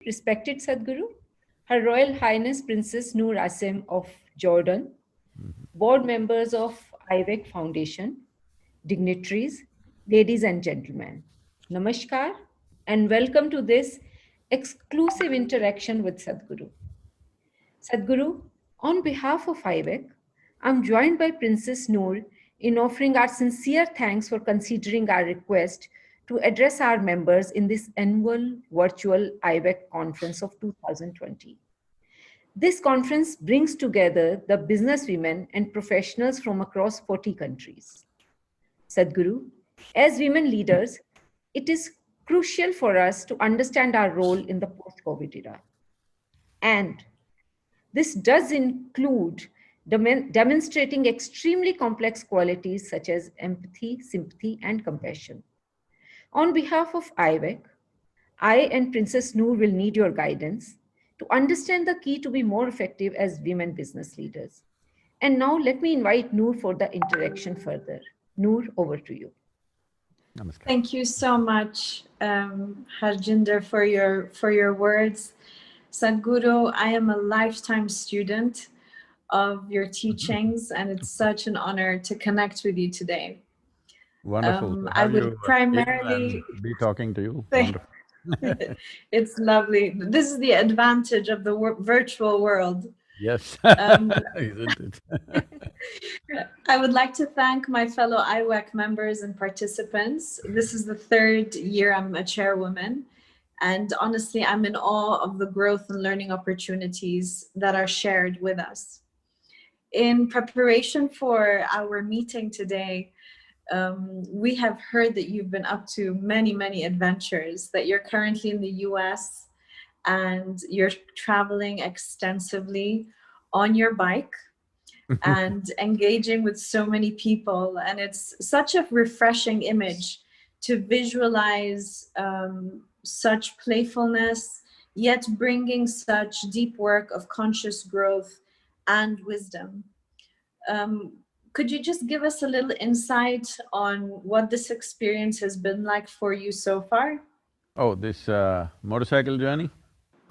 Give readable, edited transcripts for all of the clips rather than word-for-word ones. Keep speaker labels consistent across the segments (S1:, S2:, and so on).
S1: respected Sadhguru, Her Royal Highness Princess Noor of Jordan, board members of IVEC Foundation, dignitaries, ladies and gentlemen. Namaskar and welcome to this exclusive interaction with Sadhguru. Sadhguru, on behalf of IVEC, I'm joined by Princess Noor in offering our sincere thanks for considering our request to address our members in this annual virtual IVEC conference of 2020. This conference brings together the businesswomen and professionals from across 40 countries. Sadhguru, as women leaders, it is crucial for us to understand our role in the post-COVID era. And this does include demonstrating extremely complex qualities such as empathy, sympathy, and compassion. On behalf of IVEC, I and Princess Noor will need your guidance to understand the key to be more effective as women business leaders. And now let me invite Noor for the interaction further. Noor, over to you.
S2: Namaskar.
S3: Thank you so much, Harjinder, for your words. Sadhguru, I am a lifetime student of your teachings, and it's such an honor to connect with you today.
S2: Wonderful.
S3: I would primarily
S2: be talking to you. Wonderful.
S3: It's lovely. This is the advantage of the virtual world.
S2: Yes, isn't it?
S3: I would like to thank my fellow IWAC members and participants. This is the third year I'm a chairwoman, and honestly, I'm in awe of the growth and learning opportunities that are shared with us. In preparation for our meeting today, we have heard that you've been up to many adventures, that you're currently in the US and you're traveling extensively on your bike and engaging with so many people. And it's such a refreshing image to visualize such playfulness, yet bringing such deep work of conscious growth and wisdom. Could you just give us a little insight on what this experience has been like for you so far?
S2: Oh, this motorcycle journey?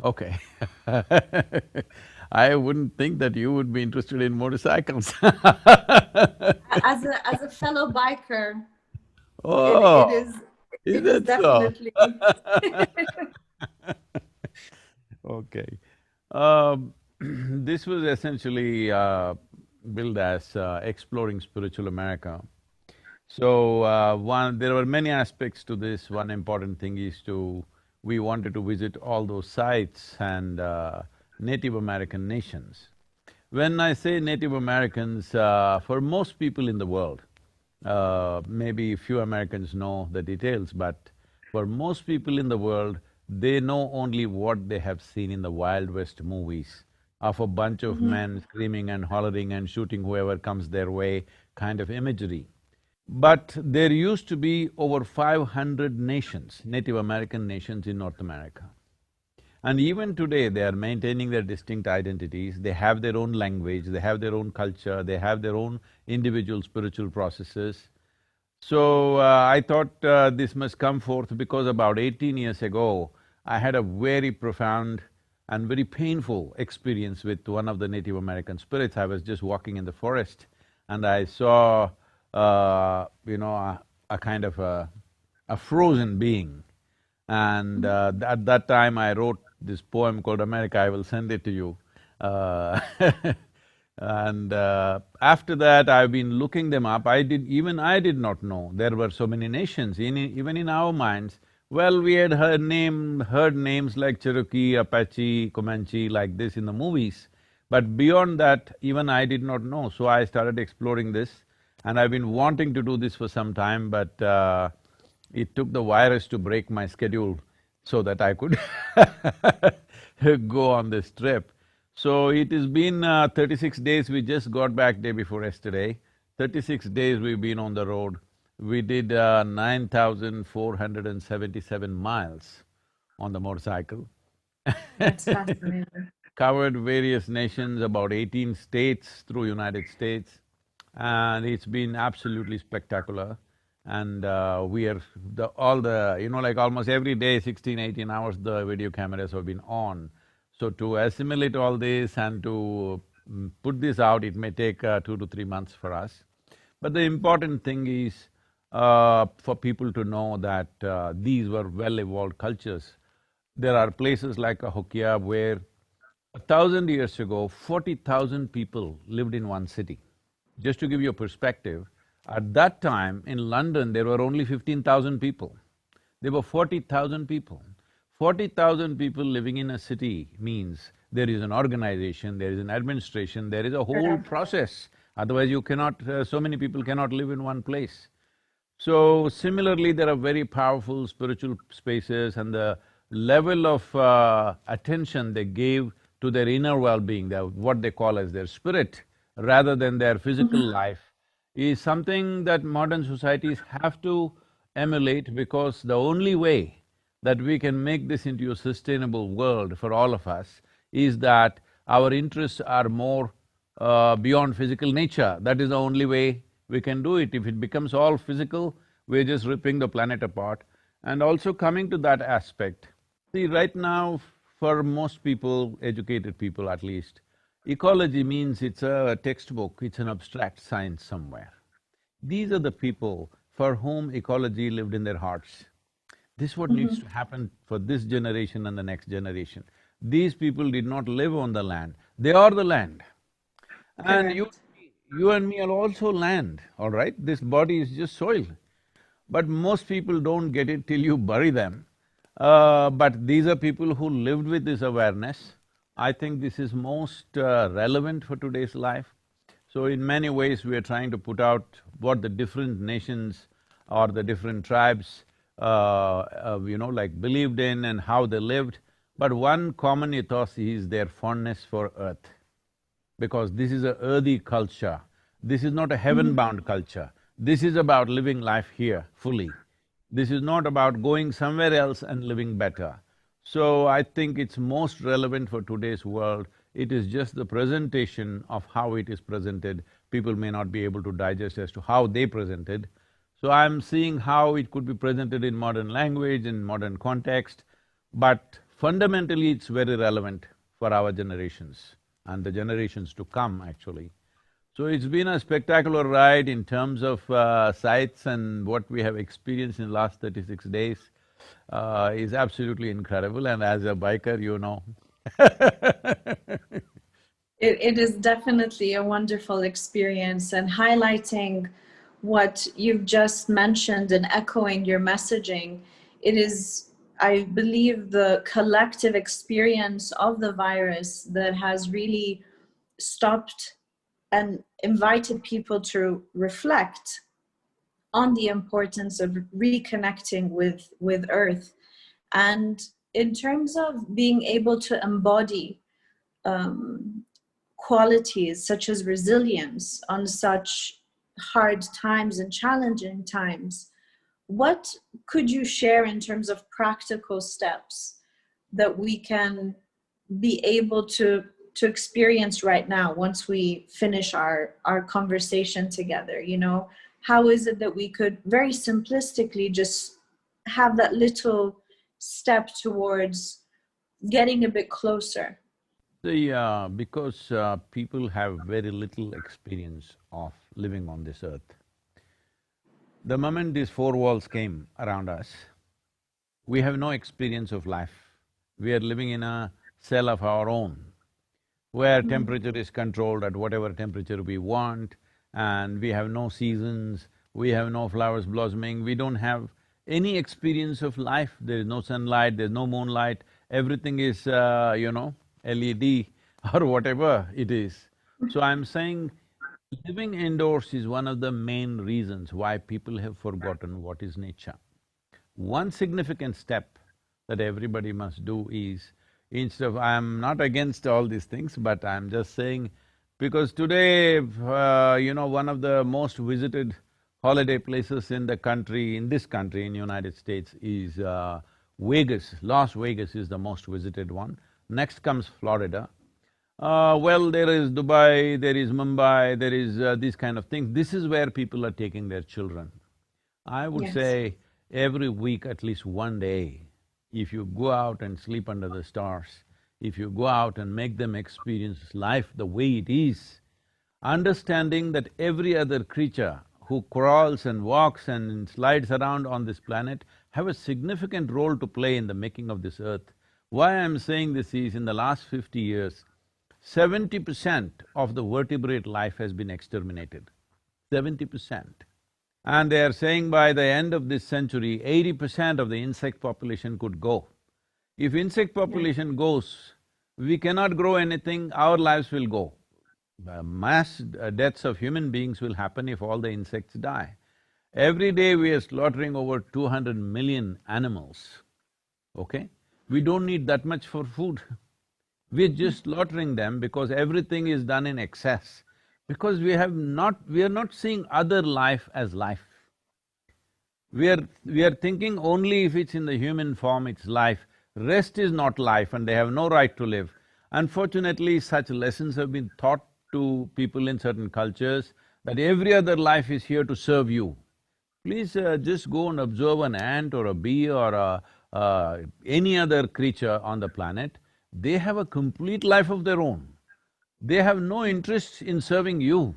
S2: Okay. I wouldn't think that you would be interested in motorcycles.
S3: As a fellow biker,
S2: Oh,
S3: it is
S2: it
S3: definitely.
S2: Okay. This was essentially billed as Exploring Spiritual America. So, there were many aspects to this. One important thing is we wanted to visit all those sites and Native American nations. When I say Native Americans, for most people in the world, maybe few Americans know the details, but for most people in the world, they know only what they have seen in the Wild West movies of a bunch of men screaming and hollering and shooting whoever comes their way kind of imagery. But there used to be over 500 nations, Native American nations in North America. And even today, they are maintaining their distinct identities, they have their own language, they have their own culture, they have their own individual spiritual processes. So, I thought this must come forth because about 18 years ago, I had a very profound and very painful experience with one of the Native American spirits. I was just walking in the forest and I saw, a kind of a frozen being. And at that time, I wrote this poem called America, I will send it to you. And after that, I've been looking them up. Even I did not know there were so many nations. Even in our minds, well, we had heard names like Cherokee, Apache, Comanche, like this in the movies. But beyond that, even I did not know. So I started exploring this, and I've been wanting to do this for some time, but it took the virus to break my schedule so that I could go on this trip. So it has been 36 days, we just got back day before yesterday. 36 days we've been on the road. We did 9,477 miles on the motorcycle.
S3: That's fascinating.
S2: Covered various nations, about 18 states through United States, and it's been absolutely spectacular. And we are… like almost every day, 16, 18 hours, the video cameras have been on. So to assimilate all this and to put this out, it may take 2 to 3 months for us. But the important thing is for people to know that these were well-evolved cultures. There are places like Hokia where 1,000 years ago, 40,000 people lived in one city. Just to give you a perspective, at that time in London there were only 15,000 people. There were 40,000 people. 40,000 people living in a city means there is an organization, there is an administration, there is a whole process. Otherwise you cannot… so many people cannot live in one place. So similarly, there are very powerful spiritual spaces, and the level of attention they gave to their inner well-being, what they call as their spirit, rather than their physical life, is something that modern societies have to emulate, because the only way that we can make this into a sustainable world for all of us is that our interests are more beyond physical nature. That is the only way we can do it. If it becomes all physical, we're just ripping the planet apart. And also coming to that aspect, see, right now, for most people, educated people at least, ecology means it's a textbook, it's an abstract science somewhere. These are the people for whom ecology lived in their hearts. This is what needs to happen for this generation and the next generation. These people did not live on the land, they are the land. And you and me are also land, all right? This body is just soil. But most people don't get it till you bury them. But these are people who lived with this awareness. I think this is most relevant for today's life. So in many ways, we are trying to put out what the different nations or the different tribes, like believed in and how they lived. But one common ethos is their fondness for earth, because this is a earthy culture. This is not a heaven-bound culture. This is about living life here fully. This is not about going somewhere else and living better. So I think it's most relevant for today's world. It is just the presentation of how it is presented. People may not be able to digest as to how they presented. So I'm seeing how it could be presented in modern language, in modern context, but fundamentally it's very relevant for our generations and the generations to come, actually. So it's been a spectacular ride in terms of sights, and what we have experienced in the last 36 days is absolutely incredible, and as a biker, you know.
S3: It is definitely a wonderful experience, and highlighting what you've just mentioned and echoing your messaging, it is, I believe, the collective experience of the virus that has really stopped and invited people to reflect on the importance of reconnecting with Earth. And in terms of being able to embody qualities such as resilience on such hard times and challenging times, what could you share in terms of practical steps that we can be able to experience right now once we finish our conversation together? You know, how is it that we could very simplistically just have that little step towards getting a bit closer?
S2: See, because people have very little experience of living on this earth. The moment these four walls came around us, we have no experience of life. We are living in a cell of our own, where temperature is controlled at whatever temperature we want, and we have no seasons, we have no flowers blossoming, we don't have any experience of life. There is no sunlight, there's no moonlight, everything is, LED or whatever it is. So I'm saying living indoors is one of the main reasons why people have forgotten what is nature. One significant step that everybody must do is, instead of… I'm not against all these things, but I'm just saying, because today, one of the most visited holiday places in the country, in this country, in United States, is Vegas. Las Vegas is the most visited one. Next comes Florida. Well, there is Dubai, there is Mumbai, there is these kind of things. This is where people are taking their children. I would
S3: Yes.
S2: say every week at least one day, if you go out and sleep under the stars, if you go out and make them experience life the way it is, understanding that every other creature who crawls and walks and slides around on this planet have a significant role to play in the making of this earth. Why I'm saying this is, in the last 50 years, 70% of the vertebrate life has been exterminated. 70%. And they are saying by the end of this century, 80% of the insect population could go. If insect population goes, we cannot grow anything, our lives will go. Mass deaths of human beings will happen if all the insects die. Every day we are slaughtering over 200 million animals, okay? We don't need that much for food. We're just slaughtering them because everything is done in excess. Because we are not seeing other life as life. We are thinking only if it's in the human form, it's life. Rest is not life and they have no right to live. Unfortunately, such lessons have been taught to people in certain cultures that every other life is here to serve you. Please just go and observe an ant or a bee or any other creature on the planet. They have a complete life of their own. They have no interest in serving you.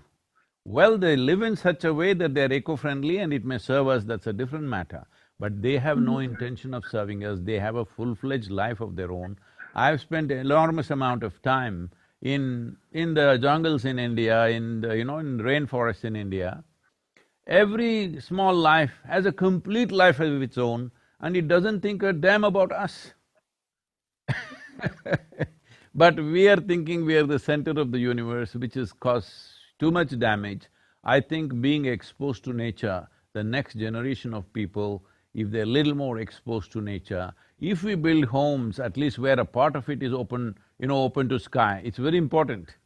S2: Well, they live in such a way that they're eco-friendly and it may serve us, that's a different matter. But they have no intention of serving us, they have a full-fledged life of their own. I've spent enormous amount of time in the jungles in India, in the, in rainforests in India. Every small life has a complete life of its own and it doesn't think a damn about us. But we are thinking we are the center of the universe, which has caused too much damage. I think being exposed to nature, the next generation of people, if they're little more exposed to nature, if we build homes, at least where a part of it is open, open to sky, it's very important.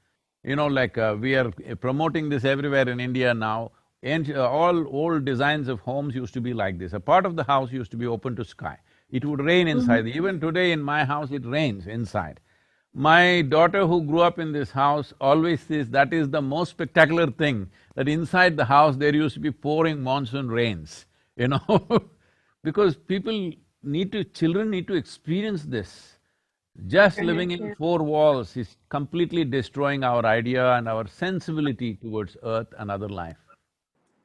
S2: We are promoting this everywhere in India now, and all old designs of homes used to be like this. A part of the house used to be open to sky. It would rain inside. Even today in my house, it rains inside. My daughter who grew up in this house always says that is the most spectacular thing, that inside the house there used to be pouring monsoon rains. Because children need to experience this. Just living in
S3: Yeah.
S2: four walls is completely destroying our idea and our sensibility towards earth and other life.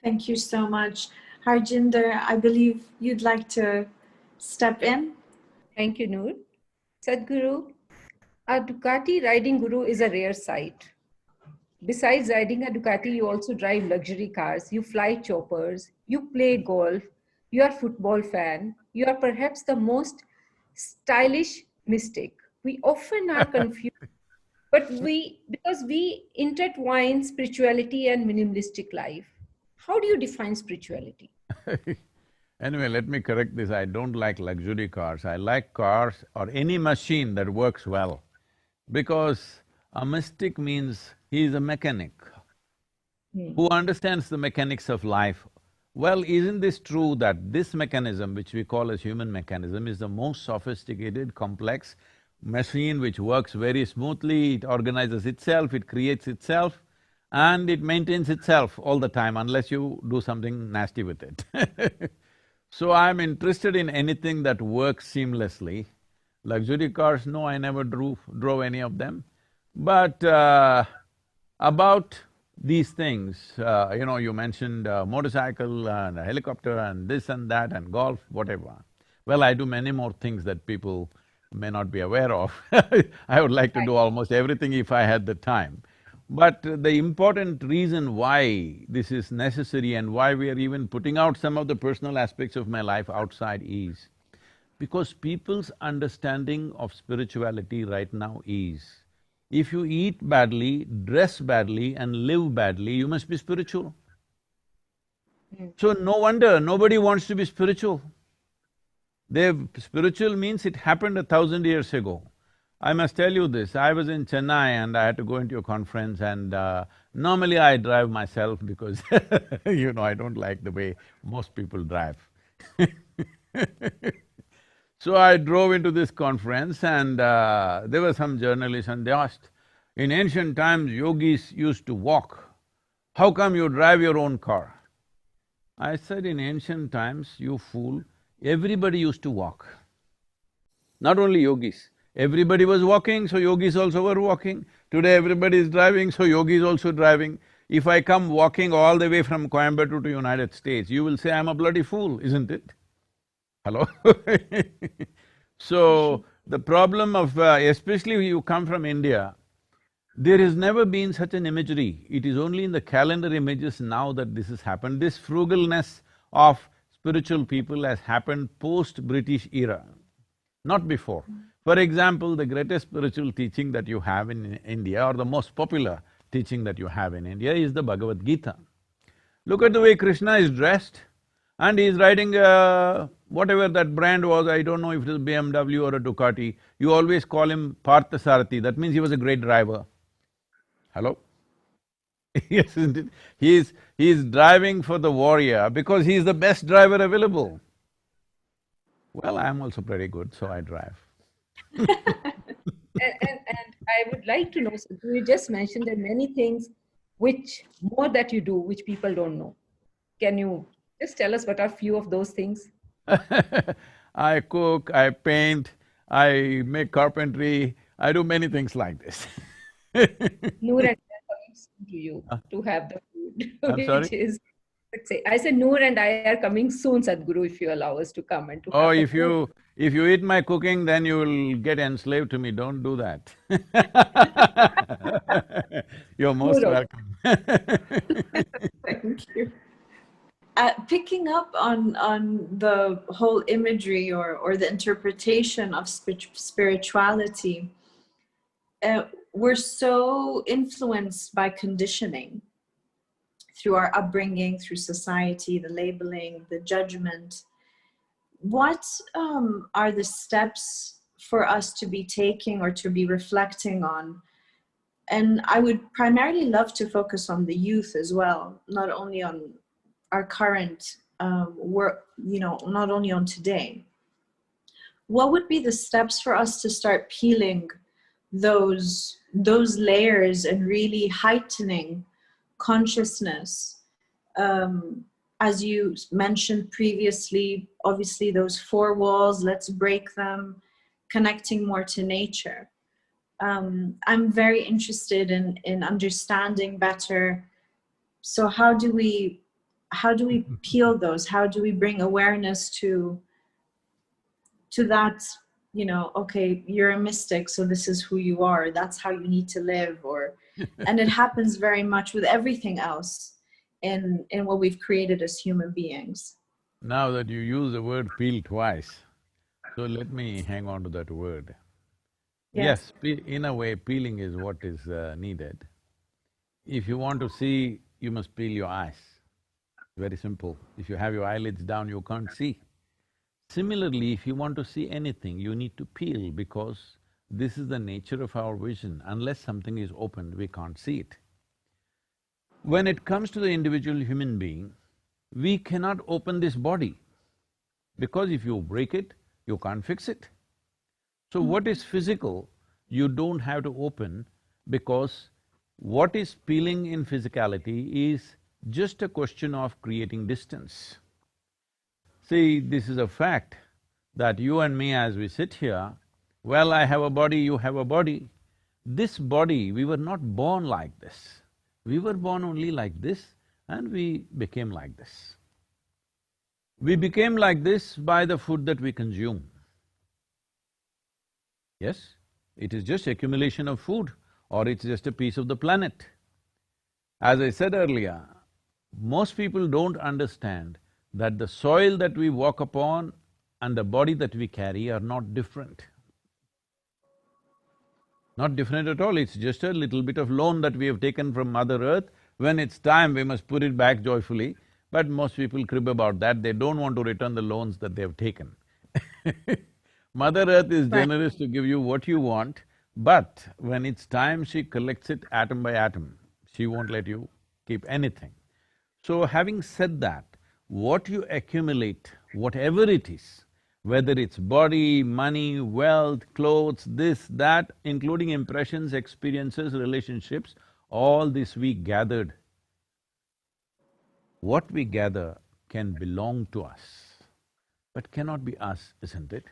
S3: Thank you so much. Harjinder, I believe you'd like to step in.
S1: Thank you, Noor. Sadhguru, a Ducati riding guru is a rare sight. Besides riding a Ducati, you also drive luxury cars, you fly choppers, you play golf, you are a football fan, you are perhaps the most stylish mystic. We often are confused, but because we intertwine spirituality and minimalistic life. How do you define spirituality?
S2: Anyway, let me correct this, I don't like luxury cars, I like cars or any machine that works well. Because a mystic means he is a mechanic who understands the mechanics of life. Well, isn't this true that this mechanism, which we call as human mechanism, is the most sophisticated, complex machine which works very smoothly, it organizes itself, it creates itself, and it maintains itself all the time unless you do something nasty with it. So I'm interested in anything that works seamlessly. Luxury cars, no, I never drove any of them. But about these things, you mentioned motorcycle and a helicopter and this and that and golf, whatever. Well, I do many more things that people may not be aware of. I would like to do almost everything if I had the time. But the important reason why this is necessary and why we are even putting out some of the personal aspects of my life outside is because people's understanding of spirituality right now is, if you eat badly, dress badly and live badly, you must be spiritual. So no wonder nobody wants to be spiritual. Spiritual means it happened 1,000 years ago. I must tell you this, I was in Chennai and I had to go into a conference and normally I drive myself because I don't like the way most people drive. So I drove into this conference and there were some journalists and they asked, in ancient times yogis used to walk, how come you drive your own car? I said in ancient times, you fool, everybody used to walk. Not only yogis, everybody was walking, so yogis also were walking. Today everybody is driving, so yogis also driving. If I come walking all the way from Coimbatore to United States, you will say I'm a bloody fool, isn't it? Hello? So, the problem of… especially when you come from India, there has never been such an imagery. It is only in the calendar images now that this has happened. This frugalness of spiritual people has happened post-British era, not before. For example, the greatest spiritual teaching that you have in India, or the most popular teaching that you have in India, is the Bhagavad Gita. Look at the way Krishna is dressed, and he's riding whatever that brand was, I don't know if it is BMW or a Ducati. You always call him Parthasarathi, that means he was a great driver. Hello? Yes, isn't it? He's driving for the warrior because he's the best driver available. Well, I'm also pretty good, so I drive.
S1: And I would like to know, so you just mentioned that many things which more that you do, which people don't know. Can you just tell us what are few of those things?
S2: I cook, I paint, I make carpentry, I do many things like this.
S1: Noor and I are coming soon to you to have the food,
S2: I'm sorry?
S1: which is, let's say, I said Noor and I are coming soon, Sadhguru, if you allow us to come and to
S2: Oh,
S1: have the food.
S2: if you eat my cooking, then you will get enslaved to me, don't do that. You're most
S1: Noor,
S2: welcome.
S3: Thank you. Picking up on the whole imagery or the interpretation of spirituality, we're so influenced by conditioning through our upbringing, through society, the labeling, the judgment. What are the steps for us to be taking or to be reflecting on? And I would primarily love to focus on the youth as well, not only on our current work, not only on today. What would be the steps for us to start peeling those layers and really heightening consciousness? As you mentioned previously, obviously those four walls, let's break them, connecting more to nature. I'm very interested in understanding better. So how do we peel those? How do we bring awareness to that, okay, you're a mystic, so this is who you are, that's how you need to live, and it happens very much with everything else in what we've created as human beings.
S2: Now that you use the word peel twice, so let me hang on to that word.
S3: Yes.
S2: Yes, in a way, peeling is what is needed. If you want to see, you must peel your eyes. Very simple. If you have your eyelids down, you can't see. Similarly, if you want to see anything, you need to peel because this is the nature of our vision. Unless something is opened, we can't see it. When it comes to the individual human being, we cannot open this body because if you break it, you can't fix it. So what is physical, you don't have to open because what is peeling in physicality is just a question of creating distance. See, this is a fact that you and me as we sit here, well, I have a body, you have a body. This body, we were not born like this. We were born only like this and we became like this. We became like this by the food that we consume. Yes, it is just accumulation of food or it's just a piece of the planet. As I said earlier, most people don't understand that the soil that we walk upon and the body that we carry are not different. Not different at all, it's just a little bit of loan that we have taken from Mother Earth. When it's time, we must put it back joyfully, but most people crib about that, they don't want to return the loans that they have taken. Mother Earth is generous to give you what you want, but when it's time, she collects it atom by atom. She won't let you keep anything. So having said that, what you accumulate, whatever it is, whether it's body, money, wealth, clothes, this, that, including impressions, experiences, relationships, all this we gathered. What we gather can belong to us, but cannot be us, isn't it?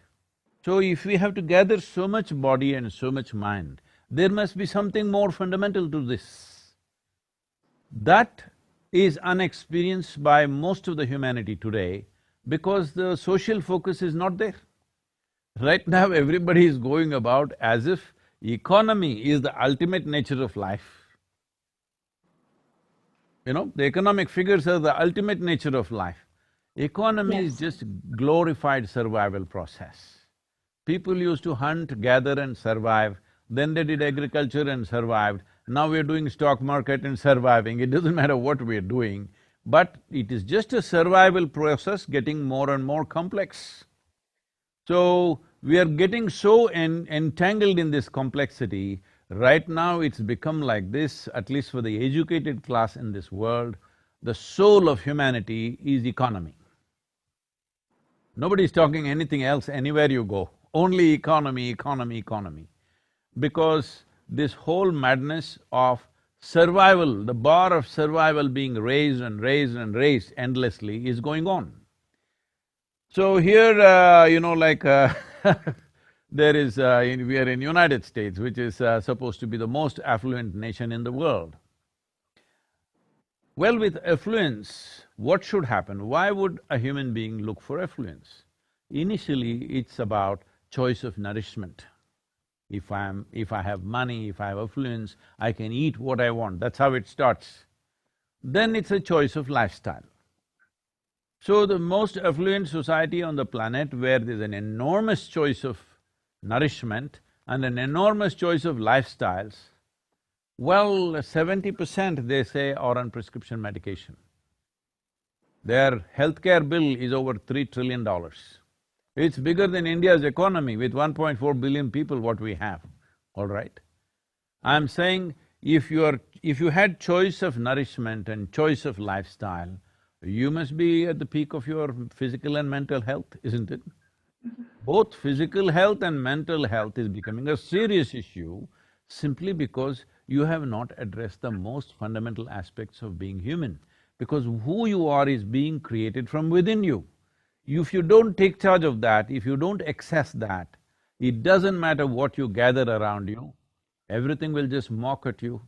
S2: So if we have to gather so much body and so much mind, there must be something more fundamental to this. That is unexperienced by most of the humanity today because the social focus is not there. Right now, everybody is going about as if economy is the ultimate nature of life. You know, the economic figures are the ultimate nature of life. Economy is
S3: Yes.
S2: just glorified survival process. People used to hunt, gather and survive, then they did agriculture and survived. Now we're doing stock market and surviving, it doesn't matter what we're doing, but it is just a survival process getting more and more complex. So, we are getting so entangled in this complexity, right now it's become like this, at least for the educated class in this world, the soul of humanity is economy. Nobody is talking anything else anywhere you go, only economy, economy, economy. Because this whole madness of survival, the bar of survival being raised and raised and raised endlessly is going on. So here, there is… we are in United States, which is supposed to be the most affluent nation in the world. Well, with affluence, what should happen? Why would a human being look for affluence? Initially, it's about choice of nourishment. If I have money, if I have affluence, I can eat what I want, that's how it starts. Then it's a choice of lifestyle. So the most affluent society on the planet, where there's an enormous choice of nourishment and an enormous choice of lifestyles, well, 70% they say are on prescription medication. Their healthcare bill is over $3 trillion. It's bigger than India's economy with 1.4 billion people what we have, all right? I'm saying if you had choice of nourishment and choice of lifestyle, you must be at the peak of your physical and mental health, isn't it? Both physical health and mental health is becoming a serious issue simply because you have not addressed the most fundamental aspects of being human. Because who you are is being created from within you. If you don't take charge of that, if you don't access that, it doesn't matter what you gather around you, everything will just mock at you.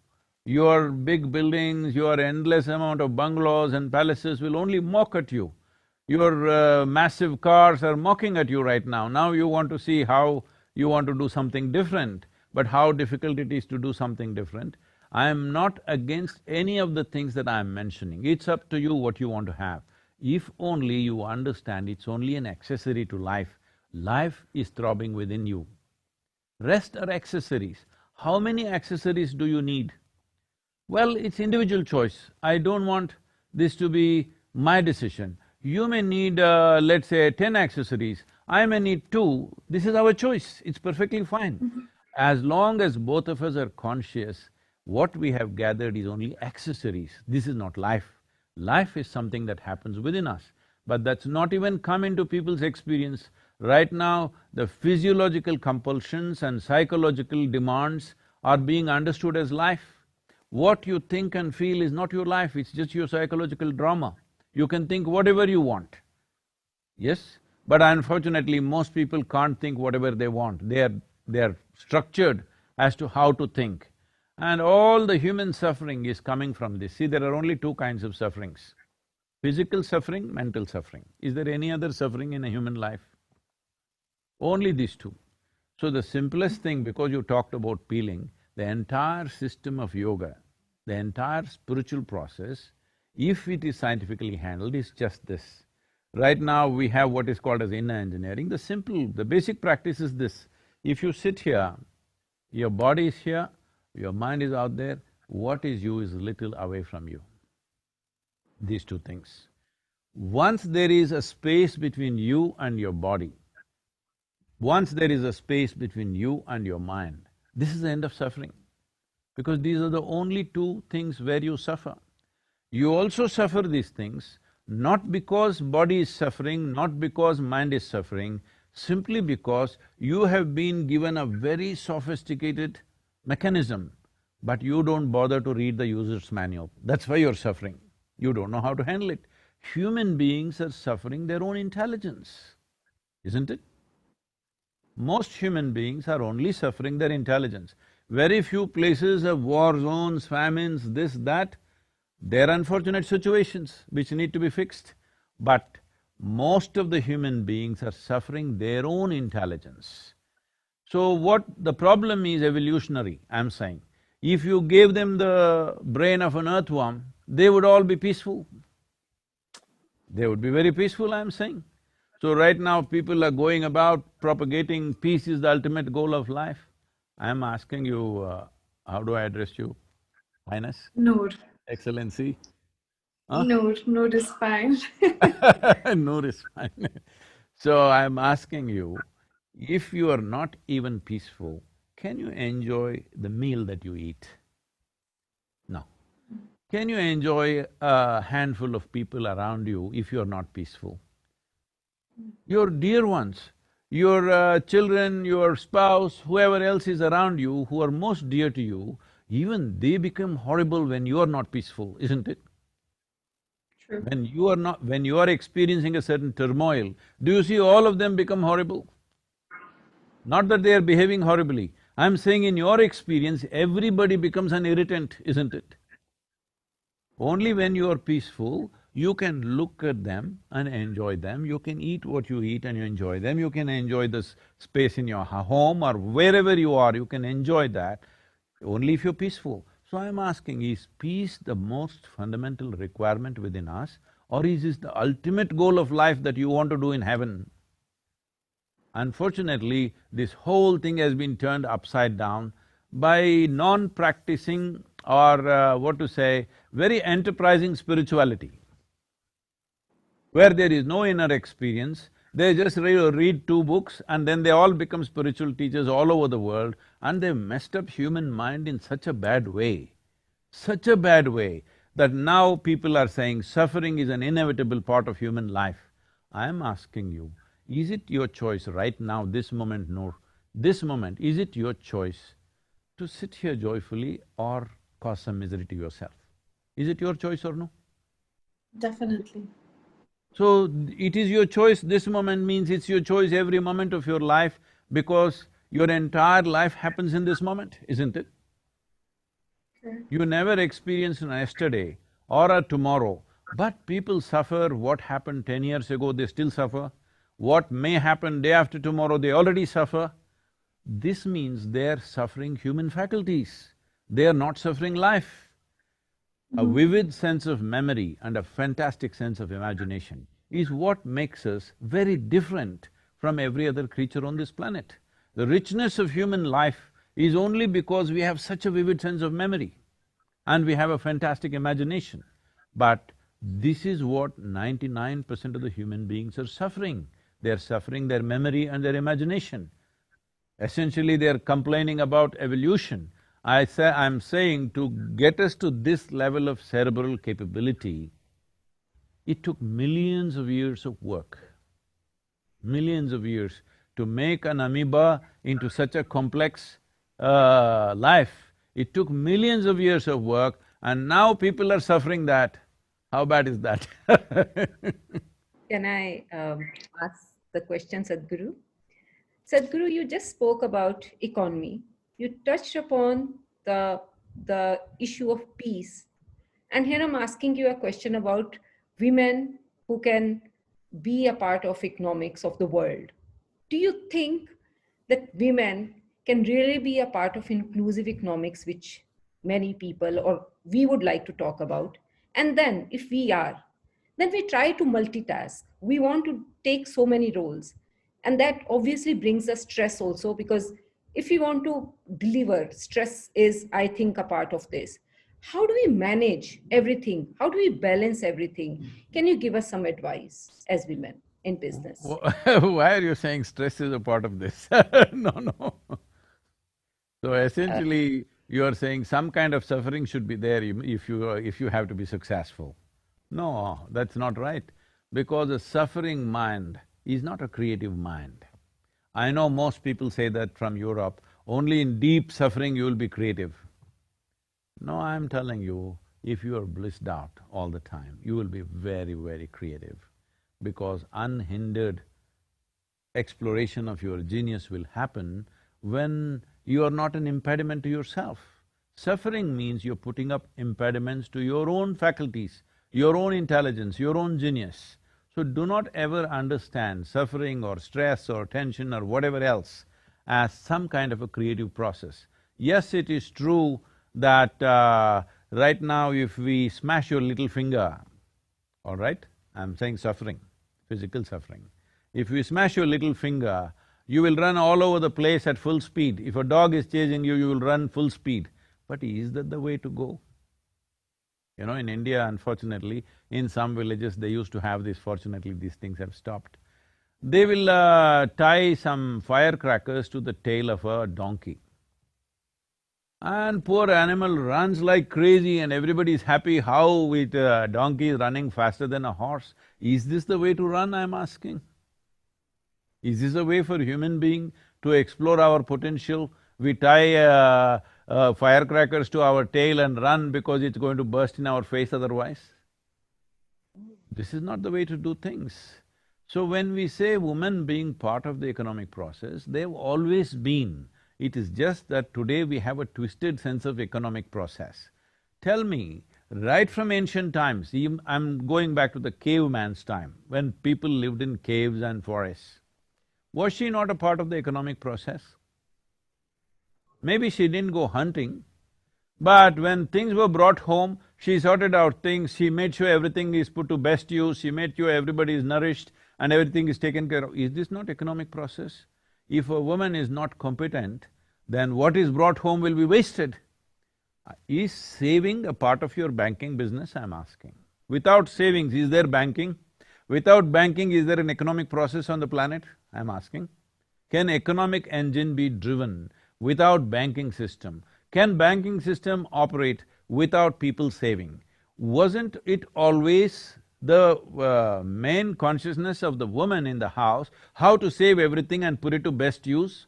S2: Your big buildings, your endless amount of bungalows and palaces will only mock at you. Your massive cars are mocking at you right now. Now you want to see how you want to do something different, but how difficult it is to do something different. I am not against any of the things that I am mentioning. It's up to you what you want to have. If only you understand it's only an accessory to life. Life is throbbing within you. Rest are accessories. How many accessories do you need? Well, it's individual choice. I don't want this to be my decision. You may need, let's say, 10 accessories. I may need 2. This is our choice. It's perfectly fine. As long as both of us are conscious, what we have gathered is only accessories. This is not life. Life is something that happens within us, but that's not even come into people's experience. Right now, the physiological compulsions and psychological demands are being understood as life. What you think and feel is not your life, it's just your psychological drama. You can think whatever you want, yes? But unfortunately, most people can't think whatever they want. They are structured as to how to think. And all the human suffering is coming from this. See, there are only 2 kinds of sufferings: physical suffering, mental suffering. Is there any other suffering in a human life? Only these 2. So the simplest thing, because you talked about peeling, the entire system of yoga, the entire spiritual process, if it is scientifically handled, is just this. Right now, we have what is called as inner engineering. The basic practice is this: if you sit here, your body is here, your mind is out there, what is you is little away from you. These 2 things. Once there is a space between you and your body, once there is a space between you and your mind, this is the end of suffering. Because these are the only 2 things where you suffer. You also suffer these things not because body is suffering, not because mind is suffering, simply because you have been given a very sophisticated mechanism, but you don't bother to read the user's manual. That's why you're suffering. You don't know how to handle it. human beings are suffering their own intelligence, isn't it? Most human beings are only suffering their intelligence. Very few places have war zones, famines, this, that. They're unfortunate situations which need to be fixed. But most of the human beings are suffering their own intelligence. So what the problem is evolutionary, I'm saying. If you gave them the brain of an earthworm, they would all be peaceful. They would be very peaceful, I'm saying. So right now people are going about propagating peace is the ultimate goal of life. I'm asking you, how do I address you? Highness?
S3: Noor.
S2: Excellency? Huh?
S3: Noor is fine.
S2: Noor is fine. So I'm asking you, if you are not even peaceful, can you enjoy the meal that you eat? No. Can you enjoy a handful of people around you if you're not peaceful? Your dear ones, your children, your spouse, whoever else is around you who are most dear to you, even they become horrible when you are not peaceful, isn't it?
S3: True.
S2: When you are experiencing a certain turmoil, do you see all of them become horrible? Not that they are behaving horribly, I'm saying in your experience, everybody becomes an irritant, isn't it? Only when you are peaceful, you can look at them and enjoy them, you can eat what you eat and you enjoy them, you can enjoy this space in your home or wherever you are, you can enjoy that, only if you're peaceful. So I'm asking, is peace the most fundamental requirement within us, or is this the ultimate goal of life that you want to do in heaven? Unfortunately, this whole thing has been turned upside down by non-practicing or what to say, very enterprising spirituality, where there is no inner experience, they just read two books and then they all become spiritual teachers all over the world, and they've messed up human mind in such a bad way, that now people are saying suffering is an inevitable part of human life. I am asking you, is it your choice right now, this moment, Noor, this moment, is it your choice to sit here joyfully or cause some misery to yourself? Is it your choice or no?
S3: Definitely.
S2: So, it is your choice, this moment means it's your choice every moment of your life, because your entire life happens in this moment, isn't it?
S3: Correct.
S2: You never experienced an yesterday or a tomorrow, but people suffer what happened 10 years ago, they still suffer. What may happen day after tomorrow, they already suffer. This means they're suffering human faculties, they are not suffering life. A vivid sense of memory and a fantastic sense of imagination is what makes us very different from every other creature on this planet. The richness of human life is only because we have such a vivid sense of memory and we have a fantastic imagination. But this is what 99% of the human beings are suffering. They're suffering their memory and their imagination. Essentially, they're complaining about evolution. I'm saying to get us to this level of cerebral capability, it took millions of years of work, millions of years to make an amoeba into such a complex life. It took millions of years of work and now people are suffering that. How bad is that?
S1: Can I ask the question, Sadhguru? Sadhguru, you just spoke about economy. You touched upon the issue of peace. And here I'm asking you a question about women who can be a part of economics of the world. Do you think that women can really be a part of inclusive economics, which many people or we would like to talk about? And then, if we are, then we try to multitask. We want to take so many roles. And that obviously brings us stress also, because if we want to deliver, stress is, I think, a part of this. How do we manage everything? How do we balance everything? Can you give us some advice as women in business?
S2: Why are you saying stress is a part of this? No, no. So
S1: Uh,
S2: essentially, you are saying some kind of suffering should be there if you have to be successful. No, that's not right, because a suffering mind is not a creative mind. I know most people say that from Europe, only in deep suffering you will be creative. No, I'm telling you, If you are blissed out all the time, you will be very, very creative, because unhindered exploration of your genius will happen when you are not an impediment to yourself. Suffering means you're putting up impediments to your own faculties, your own intelligence, your own genius. So do not ever understand suffering or stress or tension or whatever else as some kind of a creative process. Yes, it is true that right now if we smash your little finger, all right? I'm saying suffering, physical suffering. If you smash your little finger, you will run all over the place at full speed. If a dog is chasing you, you will run full speed. But is that the way to go? You know, in India, unfortunately, in some villages they used to have this, fortunately these things have stopped. They will tie some firecrackers to the tail of a donkey. And poor animal runs like crazy and everybody is happy how with a donkey is running faster than a horse. Is this the way to run, I'm asking? Is this a way for human being to explore our potential? We tie firecrackers to our tail and run because it's going to burst in our face otherwise? This is not the way to do things. So when we say women being part of the economic process, they've always been. It is just that today we have a twisted sense of economic process. Tell me, right from ancient times, I'm going back to the caveman's time, when people lived in caves and forests. Was she not a part of the economic process? Maybe she didn't go hunting, but when things were brought home, she sorted out things, she made sure everything is put to best use, she made sure everybody is nourished and everything is taken care of. Is this not economic process? If a woman is not competent, then what is brought home will be wasted. Is saving a part of your banking business, I'm asking? Without savings, is there banking? Without banking, is there an economic process on the planet? I'm asking. Can economic engine be driven without banking system? Can banking system operate without people saving? Wasn't it always the main consciousness of the woman in the house, how to save everything and put it to best use?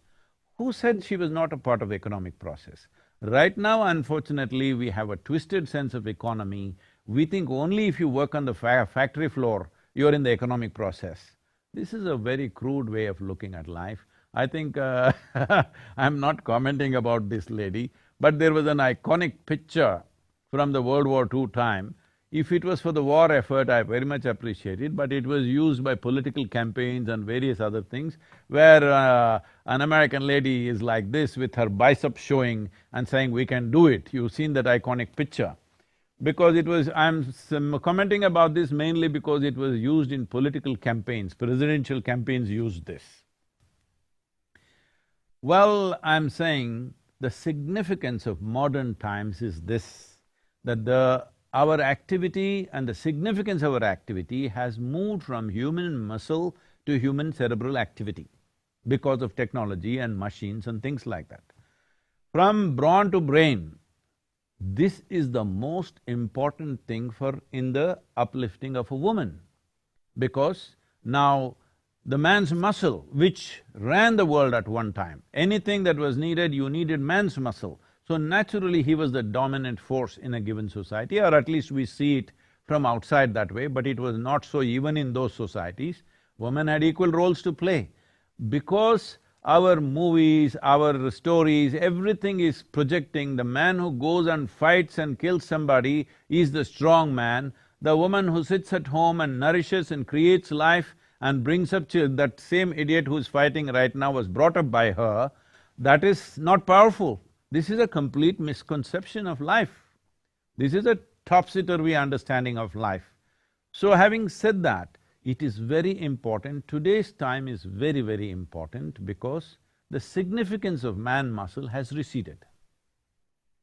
S2: Who said she was not a part of the economic process? Right now, unfortunately, we have a twisted sense of economy. We think only if you work on the factory floor, you're in the economic process. This is a very crude way of looking at life. I think I'm not commenting about this lady, but there was an iconic picture from the World War II time. If it was for the war effort, I very much appreciate it, but it was used by political campaigns and various other things, where an American lady is like this with her bicep showing and saying, "We can do it." You've seen that iconic picture. Because it was… I'm commenting about this mainly because it was used in political campaigns, presidential campaigns used this. Well, I'm saying the significance of modern times is this, that our activity and the significance of our activity has moved from human muscle to human cerebral activity because of technology and machines and things like that. From brawn to brain, this is the most important thing in the uplifting of a woman, because now the man's muscle, which ran the world at one time, anything that was needed, you needed man's muscle. So naturally, he was the dominant force in a given society, or at least we see it from outside that way, but it was not so even in those societies. Women had equal roles to play. Because our movies, our stories, everything is projecting the man who goes and fights and kills somebody is the strong man. The woman who sits at home and nourishes and creates life and brings up children, that same idiot who's fighting right now was brought up by her, that is not powerful. This is a complete misconception of life. This is a topsy-turvy understanding of life. So having said that, it is very important, today's time is very, very important because the significance of man muscle has receded.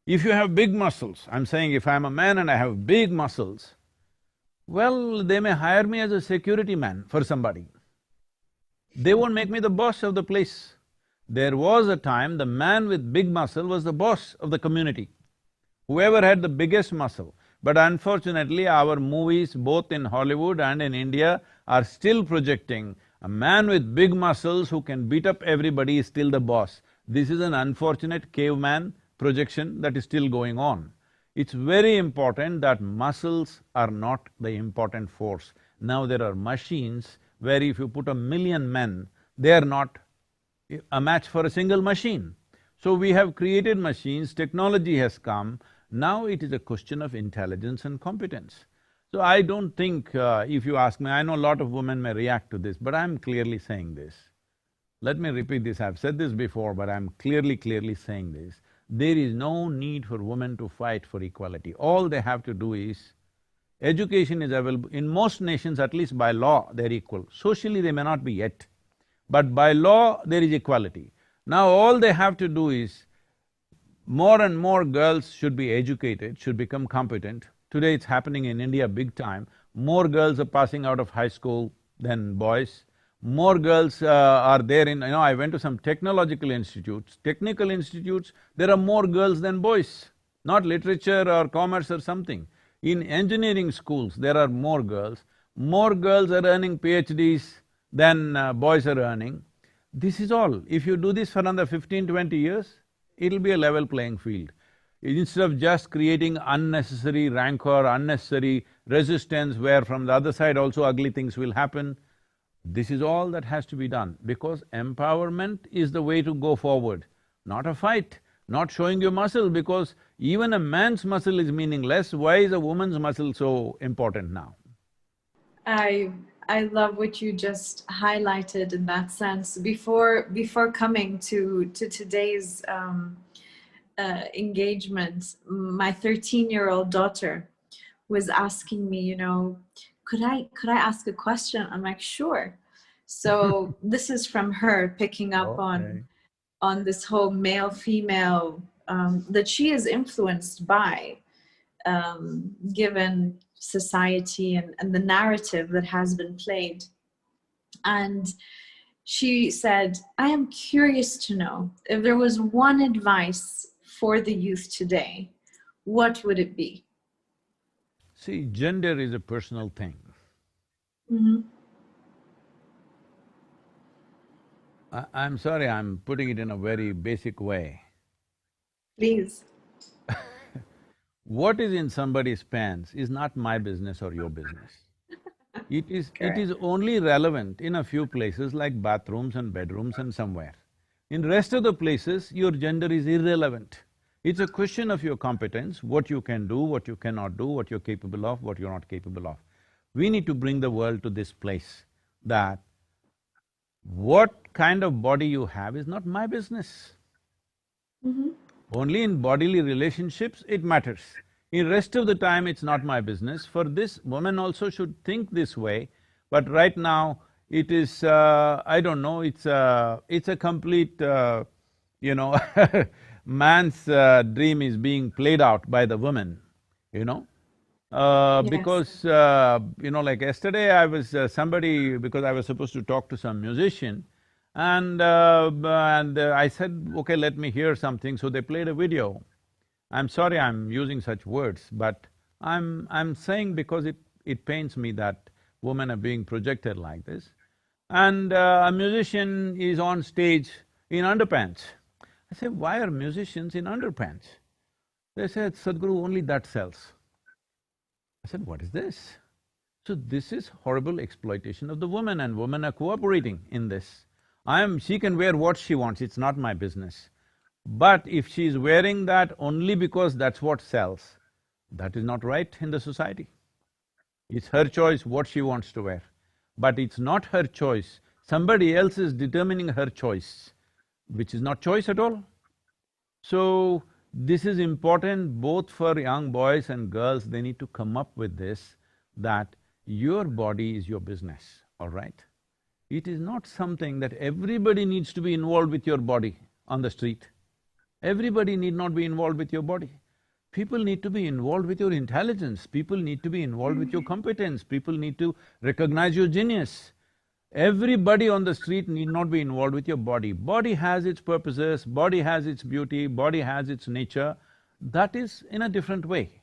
S2: If you have big muscles, I'm saying if I'm a man and I have big muscles, well, they may hire me as a security man for somebody. They won't make me the boss of the place. There was a time the man with big muscle was the boss of the community, whoever had the biggest muscle. But unfortunately, our movies, both in Hollywood and in India, are still projecting a man with big muscles who can beat up everybody is still the boss. This is an unfortunate caveman projection that is still going on. It's very important that muscles are not the important force. Now there are machines where if you put 1,000,000 men, they are not a match for a single machine. So we have created machines, technology has come, now it is a question of intelligence and competence. So I don't think, if you ask me, I know a lot of women may react to this, but I'm clearly saying this. Let me repeat this, I've said this before, but I'm clearly saying this. There is no need for women to fight for equality. All they have to do is, education is available… in most nations, at least by law, they're equal. Socially, they may not be yet, but by law, there is equality. Now all they have to do is, more and more girls should be educated, should become competent. Today it's happening in India big time. More girls are passing out of high school than boys. More girls are there in… I went to some technological institutes, technical institutes, there are more girls than boys. Not literature or commerce or something. In engineering schools, there are more girls. More girls are earning PhDs than boys are earning. This is all. If you do this for another 15, 20 years, it'll be a level playing field. Instead of just creating unnecessary rancor, unnecessary resistance where from the other side also ugly things will happen, this is all that has to be done, because empowerment is the way to go forward, not a fight, not showing your muscle, because even a man's muscle is meaningless, why is a woman's muscle so important now?
S3: I love what you just highlighted in that sense. Before coming to today's engagement, my 13-year-old daughter was asking me, could I ask a question? I'm like, sure. So this is from her picking up
S2: Okay.
S3: on this whole male-female that she is influenced by, given society and the narrative that has been played. And she said, I am curious to know if there was one advice for the youth today, what would it be?
S2: See, gender is a personal thing.
S3: Mm-hmm.
S2: I'm sorry, I'm putting it in a very basic way.
S3: Please.
S2: What is in somebody's pants is not my business or your business. It is only relevant in a few places like bathrooms and bedrooms and somewhere. In rest of the places, your gender is irrelevant. It's a question of your competence, what you can do, what you cannot do, what you're capable of, what you're not capable of. We need to bring the world to this place that what kind of body you have is not my business.
S3: Mm-hmm.
S2: Only in bodily relationships it matters. In rest of the time, it's not my business. For this, women also should think this way, but right now, it is… I don't know, it's a complete… man's dream is being played out by the women, you know.
S3: Yes.
S2: Because, like yesterday I was… somebody… because I was supposed to talk to some musician, and I said, okay, let me hear something, so they played a video. I'm sorry I'm using such words, but I'm saying because it pains me that women are being projected like this. And a musician is on stage in underpants. I said, why are musicians in underpants? They said, Sadhguru, only that sells. I said, what is this? So this is horrible exploitation of the woman, and women are cooperating in this. She can wear what she wants, it's not my business. But if she's wearing that only because that's what sells, that is not right in the society. It's her choice what she wants to wear, but it's not her choice. Somebody else is determining her choice, which is not choice at all. So, this is important both for young boys and girls, they need to come up with this, that your body is your business, all right? It is not something that everybody needs to be involved with your body on the street. Everybody need not be involved with your body. People need to be involved with your intelligence, people need to be involved with your competence, people need to recognize your genius. Everybody on the street need not be involved with your body. Body has its purposes, body has its beauty, body has its nature, that is in a different way.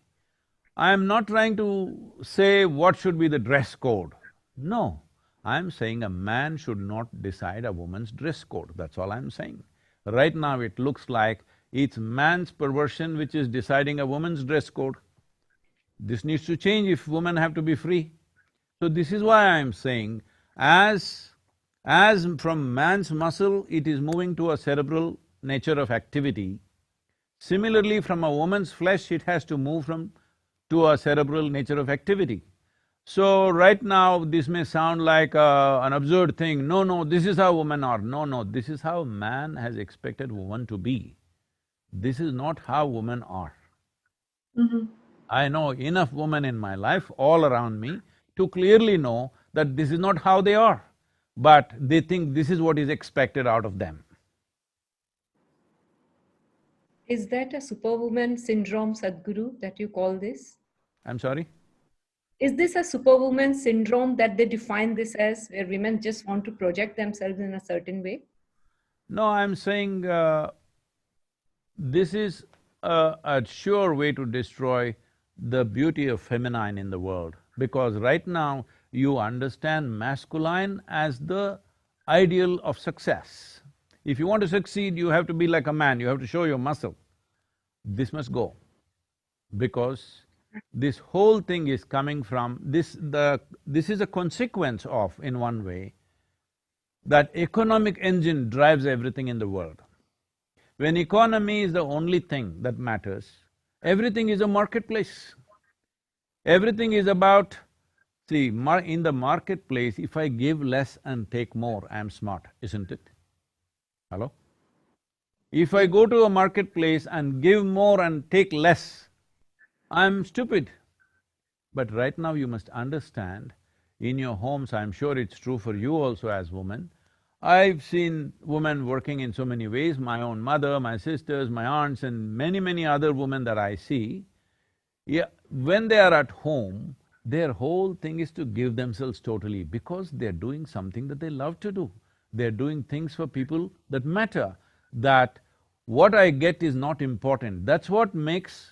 S2: I am not trying to say what should be the dress code. No, I'm saying a man should not decide a woman's dress code, that's all I'm saying. Right now it looks like It's man's perversion which is deciding a woman's dress code. This needs to change if women have to be free. So this is why I'm saying, as from man's muscle it is moving to a cerebral nature of activity, similarly from a woman's flesh it has to move to a cerebral nature of activity. So right now this may sound like an absurd thing, no, no, this is how women are. No, no, this is how man has expected woman to be. This is not how women are. I know enough women in my life, all around me, to clearly know that this is not how they are, but they think this is what is expected out of them.
S1: Is that a superwoman syndrome, Sadhguru, that you call this?
S2: I'm sorry?
S1: Is this a superwoman syndrome that they define this as, where women just want to project themselves in a certain way?
S2: No, I'm saying this is a sure way to destroy the beauty of feminine in the world, because right now you understand masculine as the ideal of success. If you want to succeed, you have to be like a man, you have to show your muscle. This must go, because this whole thing is coming from this… this is a consequence of, in one way, that economic engine drives everything in the world. When economy is the only thing that matters, everything is a marketplace. Everything is about… see, in the marketplace, if I give less and take more, I'm smart, isn't it? Hello? If I go to a marketplace and give more and take less, I'm stupid. But right now you must understand, in your homes, I'm sure it's true for you also as women, I've seen women working in so many ways, my own mother, my sisters, my aunts and many other women that I see. Yeah, when they are at home, their whole thing is to give themselves totally, because they're doing something that they love to do. They're doing things for people that matter, that what I get is not important. That's what makes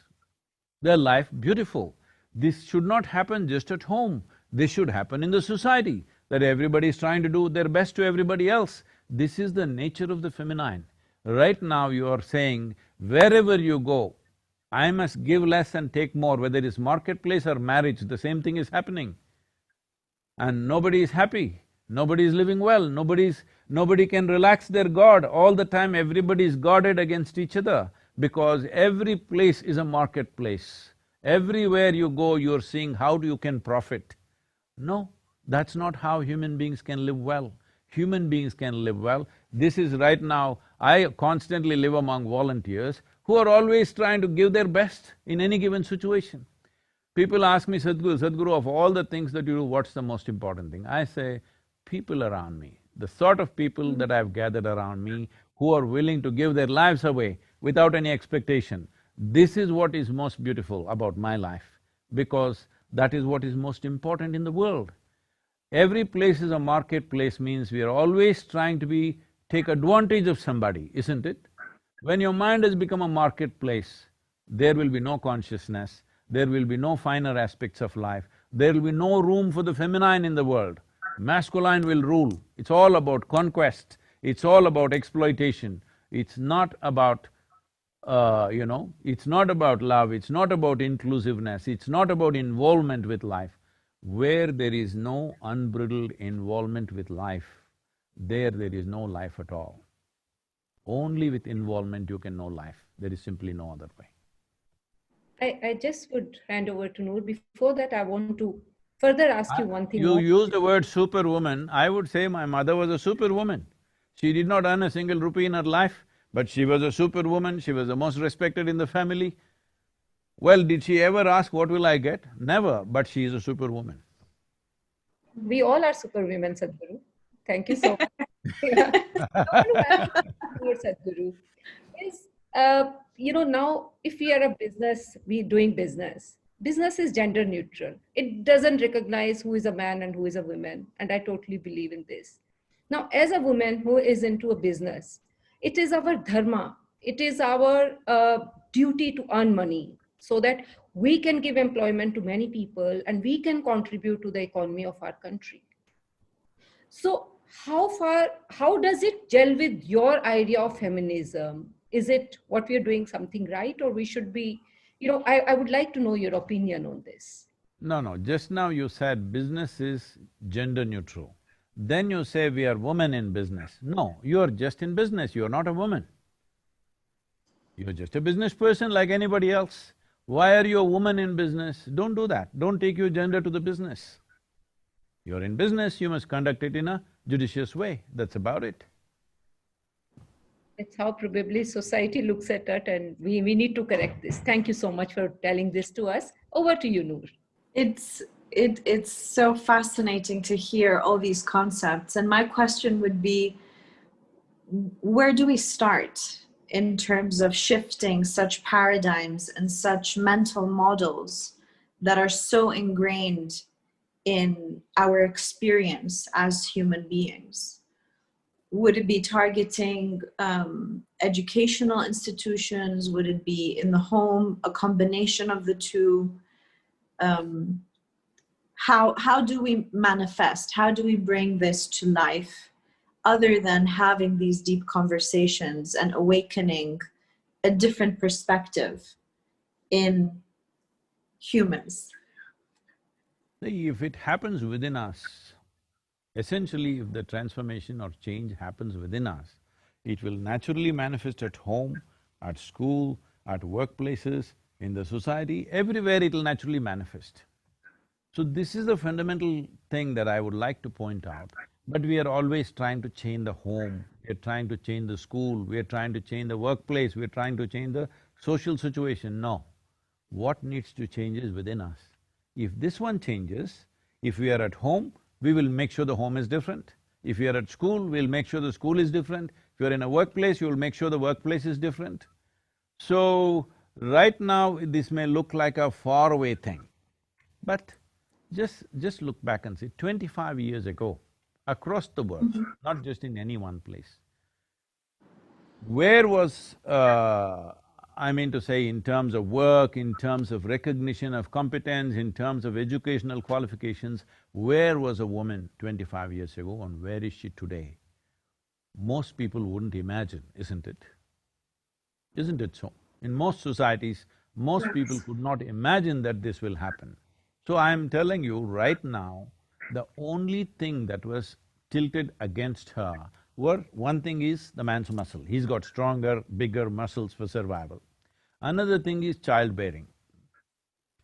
S2: their life beautiful. This should not happen just at home, this should happen in the society, that everybody is trying to do their best to everybody else. This is the nature of the feminine. Right now you are saying, wherever you go, I must give less and take more, whether it's marketplace or marriage, the same thing is happening. And nobody is happy, nobody is living well, nobody can relax their guard. All the time everybody is guarded against each other, because every place is a marketplace. Everywhere you go, you're seeing how you can profit. No, that's not how human beings can live well. Human beings can live well. This is right now, I constantly live among volunteers who are always trying to give their best in any given situation. People ask me, Sadhguru, of all the things that you do, what's the most important thing? I say, people around me, the sort of people that I've gathered around me who are willing to give their lives away without any expectation. This is what is most beautiful about my life, because that is what is most important in the world. Every place is a marketplace means we are always trying to take advantage of somebody, isn't it? When your mind has become a marketplace, there will be no consciousness, there will be no finer aspects of life, there will be no room for the feminine in the world. Masculine will rule. It's all about conquest, it's all about exploitation. It's not about, it's not about love, it's not about inclusiveness, it's not about involvement with life. Where there is no unbridled involvement with life, there is no life at all. Only with involvement you can know life. There is simply no other way.
S1: I just would hand over to Noor. Before that, I want to further ask you one thing
S2: You
S1: more.
S2: use the word superwoman, I would say my mother was a superwoman. She did not earn a single rupee in her life, but she was a superwoman, she was the most respected in the family. Well, did she ever ask, what will I get? Never, but she is a superwoman.
S1: We all are superwomen, Sadhguru. Thank you so much. Yeah. I want to ask you, Sadhguru, is, now if we are a business, we doing business. Business is gender neutral. It doesn't recognize who is a man and who is a woman, and I totally believe in this. Now, as a woman who is into a business, it is our dharma, it is our duty to earn money so that we can give employment to many people and we can contribute to the economy of our country. So how does it gel with your idea of feminism? Is it what we are doing something right, or we should be, I would like to know your opinion on this.
S2: No, just now you said business is gender neutral. Then you say we are women in business. No, you are just in business, you are not a woman. You're just a business person like anybody else. Why are you a woman in business? Don't do that. Don't take your gender to the business. You're in business, you must conduct it in a judicious way, that's about it.
S1: It's how probably society looks at it, and we need to correct this. Thank you so much for telling this to us. Over to you, Noor.
S3: It's so fascinating to hear all these concepts. And my question would be, where do we start in terms of shifting such paradigms and such mental models that are so ingrained in our experience as human beings? Would it be targeting educational institutions? Would it be in the home, a combination of the two? How do we manifest? How do we bring this to life, other than having these deep conversations and awakening a different perspective in humans?
S2: See, if it happens within us, essentially if the transformation or change happens within us, it will naturally manifest at home, at school, at workplaces, in the society, everywhere it will naturally manifest. So this is the fundamental thing that I would like to point out. But we are always trying to change the home, we are trying to change the school, we are trying to change the workplace, we are trying to change the social situation. No. What needs to change is within us. If this one changes, if we are at home, we will make sure the home is different. If we are at school, we'll make sure the school is different. If you're in a workplace, you'll make sure the workplace is different. So, right now, this may look like a faraway thing, but just look back and see, 25 years ago, across the world, not just in any one place, where was, I mean to say, in terms of work, in terms of recognition of competence, in terms of educational qualifications, where was a woman 25 years ago and where is she today? Most people wouldn't imagine, isn't it? Isn't it so? In most societies, most people could not imagine that this will happen. So I'm telling you right now, the only thing that was tilted against her were, one thing is the man's muscle. He's got stronger, bigger muscles for survival. Another thing is childbearing,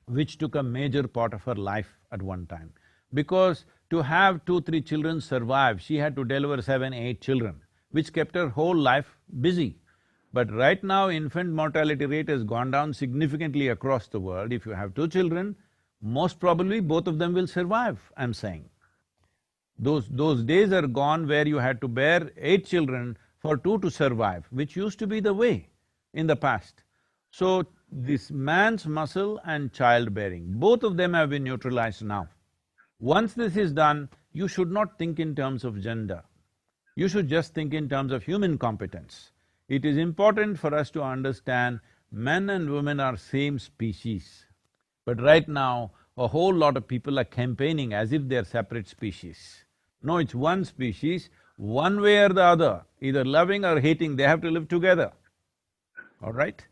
S2: which took a major part of her life at one time. Because to have 2, 3 children survive, she had to deliver 7, 8 children, which kept her whole life busy. But right now, infant mortality rate has gone down significantly across the world. If you have 2 children, most probably both of them will survive, I'm saying. Those days are gone where you had to bear 8 children for 2 to survive, which used to be the way in the past. So, this man's muscle and childbearing, both of them have been neutralized now. Once this is done, you should not think in terms of gender. You should just think in terms of human competence. It is important for us to understand men and women are same species. But right now, a whole lot of people are campaigning as if they're separate species. No, it's one species, one way or the other, either loving or hating, they have to live together, all right?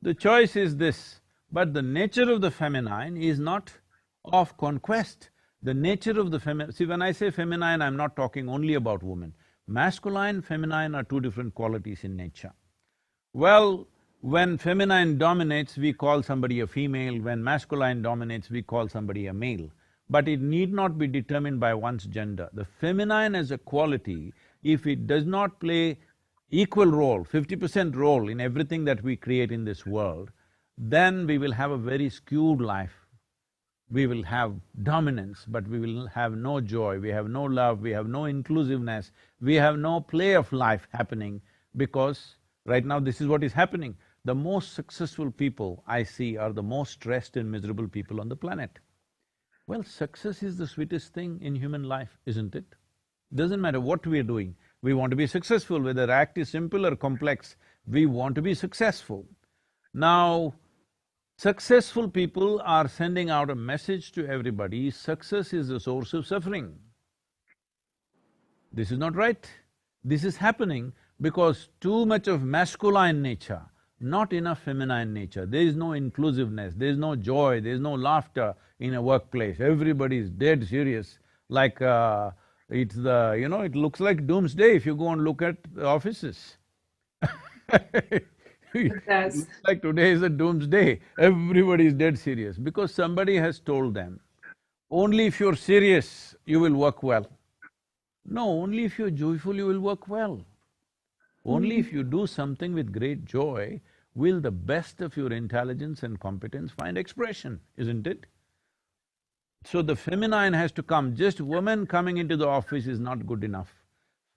S2: The choice is this, but the nature of the feminine is not of conquest. The nature of the see, when I say feminine, I'm not talking only about women. Masculine, feminine are 2 different qualities in nature. Well, when feminine dominates, we call somebody a female, when masculine dominates, we call somebody a male. But it need not be determined by one's gender. The feminine as a quality, if it does not play equal role, 50% role in everything that we create in this world, then we will have a very skewed life. We will have dominance, but we will have no joy, we have no love, we have no inclusiveness, we have no play of life happening, because right now this is what is happening. The most successful people I see are the most stressed and miserable people on the planet. Well, success is the sweetest thing in human life, isn't it? Doesn't matter what we are doing, we want to be successful, whether the act is simple or complex, we want to be successful. Now, successful people are sending out a message to everybody, success is the source of suffering. This is not right. This is happening because too much of masculine nature, not enough feminine nature. There is no inclusiveness, there is no joy, there is no laughter in a workplace. Everybody is dead serious, like it's the… it looks like doomsday if you go and look at the offices.
S3: It
S2: It
S3: does.
S2: looks like today is a doomsday. Everybody is dead serious because somebody has told them, only if you're serious, you will work well. No, only if you're joyful, you will work well. Only if you do something with great joy will the best of your intelligence and competence find expression, isn't it? So the feminine has to come. Just women coming into the office is not good enough.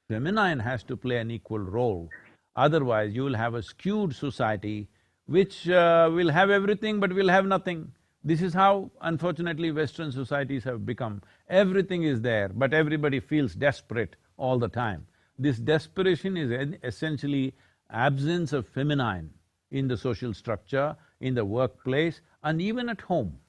S2: Feminine has to play an equal role. Otherwise, you will have a skewed society which will have everything but will have nothing. This is how, unfortunately, Western societies have become. Everything is there, but everybody feels desperate all the time. This desperation is essentially absence of feminine in the social structure, in the workplace, and even at home.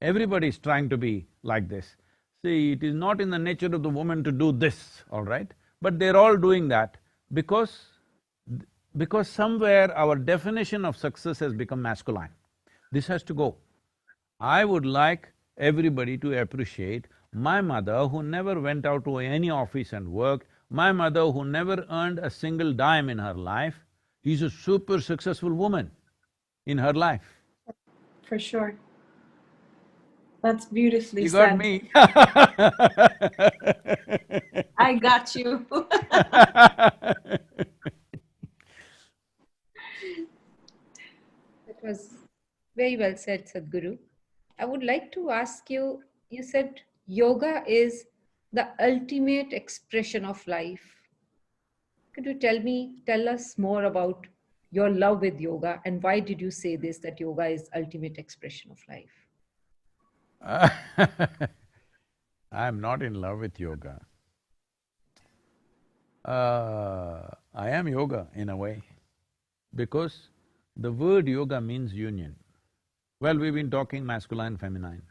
S2: Everybody is trying to be like this. See, it is not in the nature of the woman to do this, all right? But they're all doing that because… because somewhere our definition of success has become masculine. This has to go. I would like everybody to appreciate my mother who never went out to any office and worked, my mother who never earned a single dime in her life, is a super successful woman in her life.
S3: For sure. That's beautifully
S2: You got
S3: said.
S2: me?
S3: I got you.
S1: That was very well said, Sadhguru. I would like to ask you, you said yoga is the ultimate expression of life. Could you tell us more about your love with yoga and why did you say this, that yoga is ultimate expression of life?
S2: I'm not in love with yoga. I am yoga in a way, because the word yoga means union. Well, we've been talking masculine, feminine.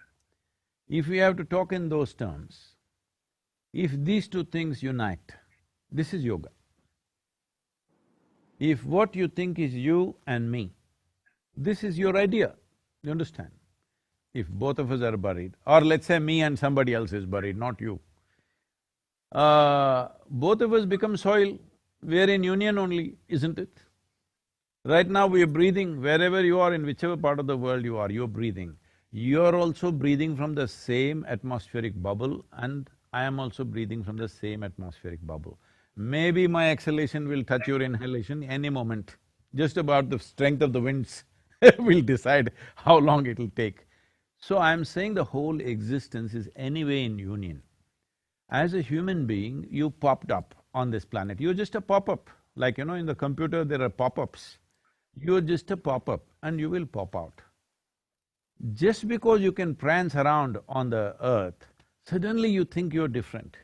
S2: If we have to talk in those terms, if these two things unite, this is yoga. If what you think is you and me, this is your idea, you understand? If both of us are buried, or let's say me and somebody else is buried, not you, both of us become soil, we are in union only, isn't it? Right now we are breathing, wherever you are, in whichever part of the world you are, you're breathing. You're also breathing from the same atmospheric bubble and I am also breathing from the same atmospheric bubble. Maybe my exhalation will touch your inhalation any moment. Just about the strength of the winds will decide how long it'll take. So I'm saying the whole existence is anyway in union. As a human being, you popped up on this planet. You're just a pop-up. Like, in the computer there are pop-ups. You're just a pop-up and you will pop out. Just because you can prance around on the earth, suddenly you think you're different.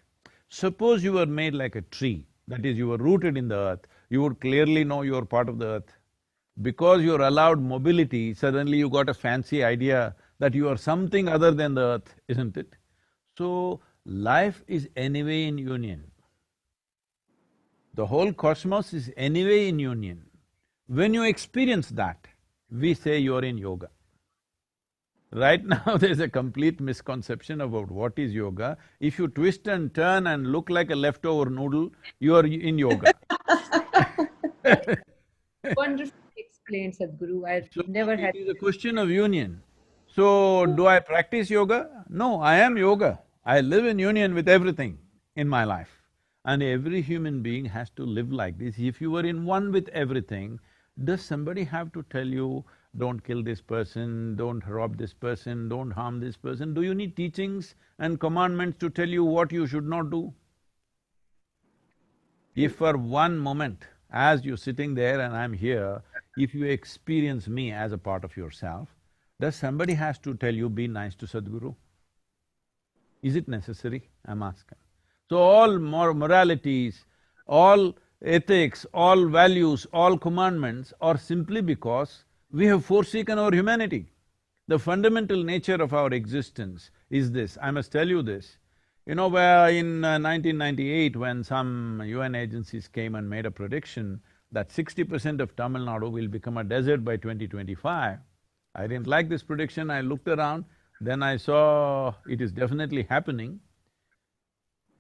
S2: Suppose you were made like a tree, that is, you were rooted in the earth, you would clearly know you're part of the earth. Because you're allowed mobility, suddenly you got a fancy idea that you are something other than the earth, isn't it? So, life is anyway in union. The whole cosmos is anyway in union. When you experience that, we say you're in yoga. Right now there's a complete misconception about what is yoga. If you twist and turn and look like a leftover noodle, you are in yoga.
S1: Wonderfully explained, Sadhguru. I've
S2: So,
S1: never
S2: it
S1: had…
S2: is a question of union. So, do I practice yoga? No, I am yoga. I live in union with everything in my life. And every human being has to live like this. If you are in one with everything, does somebody have to tell you, don't kill this person, don't rob this person, don't harm this person? Do you need teachings and commandments to tell you what you should not do? If for one moment, as you're sitting there and I'm here, if you experience me as a part of yourself, does somebody has to tell you, be nice to Sadhguru? Is it necessary? I'm asking. So all moralities, all ethics, all values, all commandments are simply because we have forsaken our humanity. The fundamental nature of our existence is this, I must tell you this, You know, where in 1998, when some UN agencies came and made a prediction that 60% of Tamil Nadu will become a desert by 2025, I didn't like this prediction, I looked around, then I saw it is definitely happening.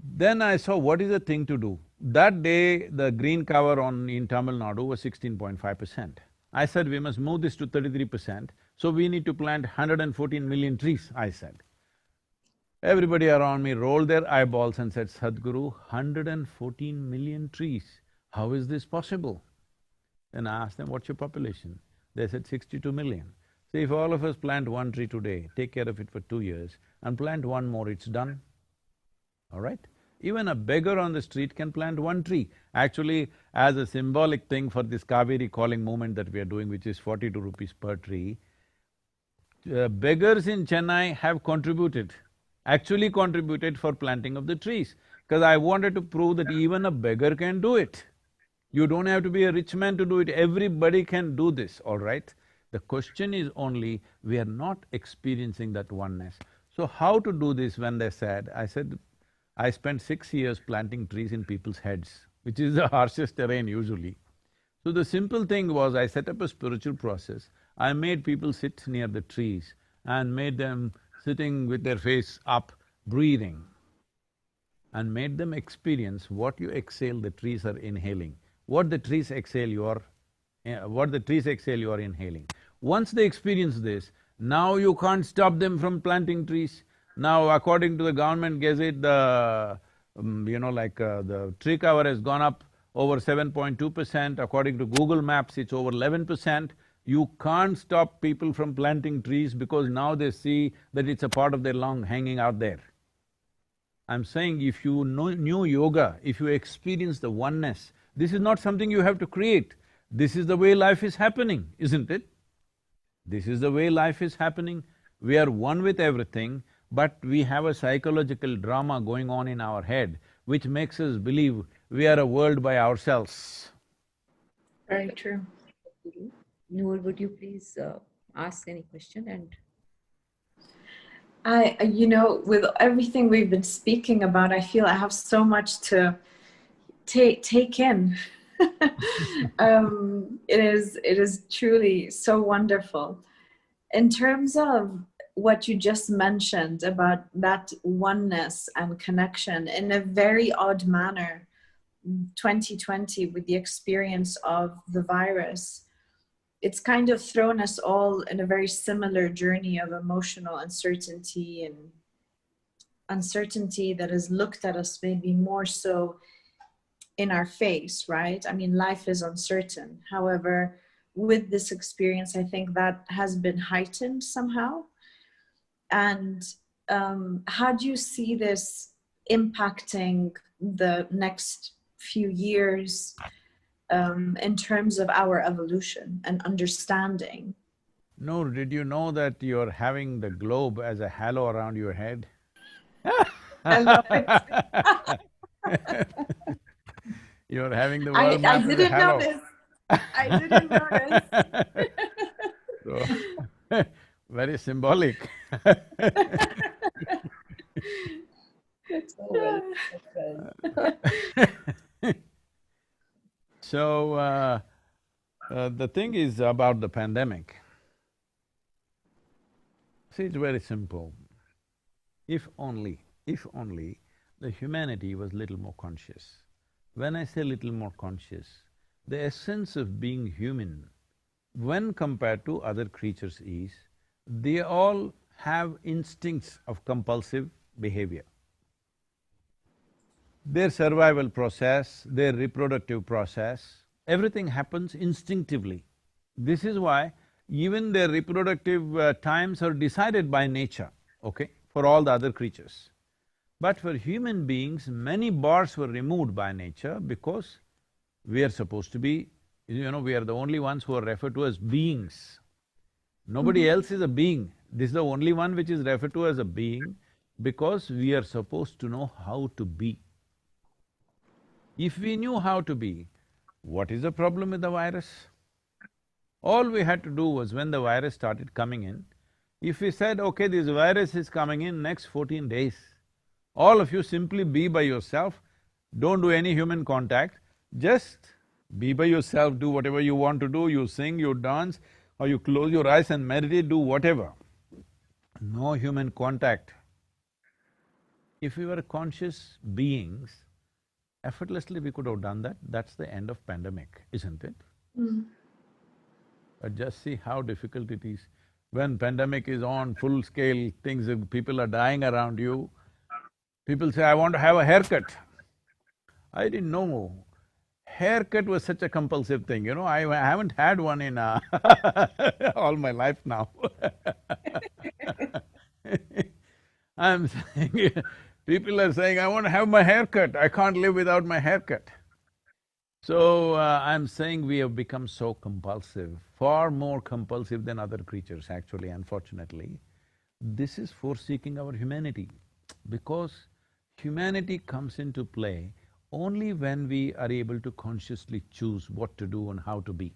S2: Then I saw what is the thing to do. That day, the green cover in Tamil Nadu was 16.5%. I said, we must move this to 33%, so we need to plant 114 million trees, I said. Everybody around me rolled their eyeballs and said, Sadhguru, 114 million trees, how is this possible? Then I asked them, what's your population? They said 62 million. So if all of us plant one tree today, take care of it for 2 years, and plant one more, it's done. All right? Even a beggar on the street can plant one tree. Actually, as a symbolic thing for this Kaveri calling movement that we are doing, which is 42 rupees per tree, beggars in Chennai have actually contributed for planting of the trees, because I wanted to prove that even a beggar can do it. You don't have to be a rich man to do it, everybody can do this, all right? The question is only, we are not experiencing that oneness. So how to do this when they said, I said, I spent 6 years planting trees in people's heads, which is the harshest terrain usually. So the simple thing was, I set up a spiritual process. I made people sit near the trees and made them sitting with their face up, breathing, and made them experience what you exhale, the trees are inhaling. What the trees exhale, you are inhaling. Once they experience this, now you can't stop them from planting trees. Now, according to the government gazette, the the tree cover has gone up over 7.2%. According to Google Maps, it's over 11%. You can't stop people from planting trees because now they see that it's a part of their lung hanging out there. I'm saying if you knew yoga, if you experience the oneness, this is not something you have to create. This is the way life is happening, isn't it? This is the way life is happening. We are one with everything, but we have a psychological drama going on in our head which makes us believe we are a world by ourselves.
S3: Very true.
S1: Noor, would you please ask any question? And
S3: with everything we've been speaking about, I feel I have so much to take in. It is truly so wonderful. In terms of what you just mentioned about that oneness and connection, in a very odd manner, 2020, with the experience of the virus, it's kind of thrown us all in a very similar journey of emotional uncertainty and uncertainty that has looked at us maybe more so in our face, right? I mean, life is uncertain. However, with this experience, I think that has been heightened somehow. And how do you see this impacting the next few years in terms of our evolution and understanding?
S2: Noor, did you know that you're having the globe as a halo around your head?
S3: I love it.
S2: You're having the world map as a
S3: didn't
S2: halo.
S3: notice. I didn't notice.
S2: So, very symbolic. So, the thing is about the pandemic. See, it's very simple. If only the humanity was little more conscious. When I say little more conscious, the essence of being human, when compared to other creatures is, they all have instincts of compulsive behavior. Their survival process, their reproductive process, everything happens instinctively. This is why even their reproductive times are decided by nature, okay, for all the other creatures. But for human beings, many bars were removed by nature because we are supposed to be, we are the only ones who are referred to as beings. Nobody else is a being. This is the only one which is referred to as a being because we are supposed to know how to be. If we knew how to be, what is the problem with the virus? All we had to do was when the virus started coming in, if we said, okay, this virus is coming in next 14 days, All of you simply be by yourself, don't do any human contact, just be by yourself, do whatever you want to do, you sing, you dance, or you close your eyes and meditate, do whatever. No human contact. If we were conscious beings, effortlessly we could have done that. That's the end of pandemic, isn't it? But just see how difficult it is. When pandemic is on full scale, people are dying around you, people say, I want to have a haircut. I didn't know haircut was such a compulsive thing, you know, I haven't had one in all my life now. I'm saying, people are saying, I want to have my haircut, I can't live without my haircut. So, I'm saying we have become so compulsive, far more compulsive than other creatures actually, unfortunately. This is forsaking our humanity, because humanity comes into play only when we are able to consciously choose what to do and how to be.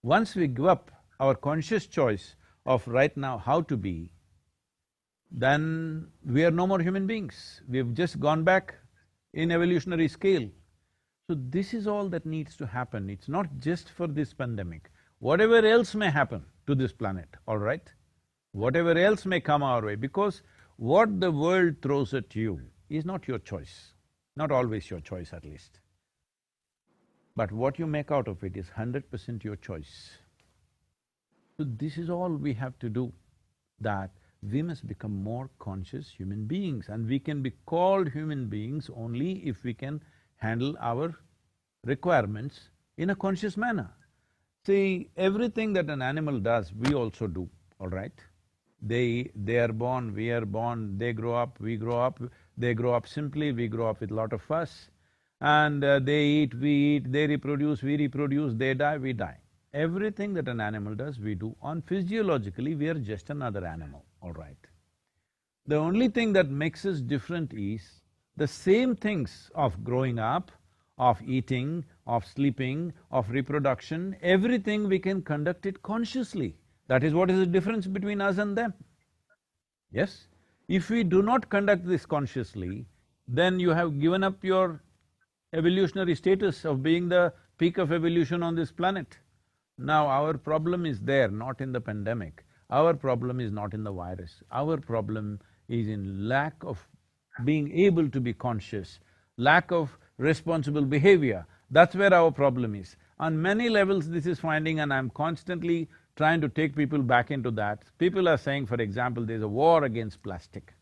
S2: Once we give up our conscious choice of right now how to be, then we are no more human beings. We've just gone back in evolutionary scale. So this is all that needs to happen. It's not just for this pandemic. Whatever else may happen to this planet, all right? Whatever else may come our way, because what the world throws at you is not your choice, not always your choice at least. But what you make out of it is 100% your choice. So this is all we have to do, that we must become more conscious human beings, and we can be called human beings only if we can handle our requirements in a conscious manner. See, everything that an animal does, we also do, all right? They are born, we are born, they grow up, we grow up, they grow up simply, we grow up with lot of fuss. And they eat, we eat, they reproduce, we reproduce, they die, we die. Everything that an animal does, we do. On physiologically, we are just another animal, all right? The only thing that makes us different is the same things of growing up, of eating, of sleeping, of reproduction, everything we can conduct it consciously. That is what is the difference between us and them. Yes? If we do not conduct this consciously, then you have given up your evolutionary status of being the peak of evolution on this planet. Now our problem is there, not in the pandemic. Our problem is not in the virus. Our problem is in lack of being able to be conscious, lack of responsible behavior. That's where our problem is. On many levels this is finding, and I'm constantly trying to take people back into that. People are saying, for example, there's a war against plastic.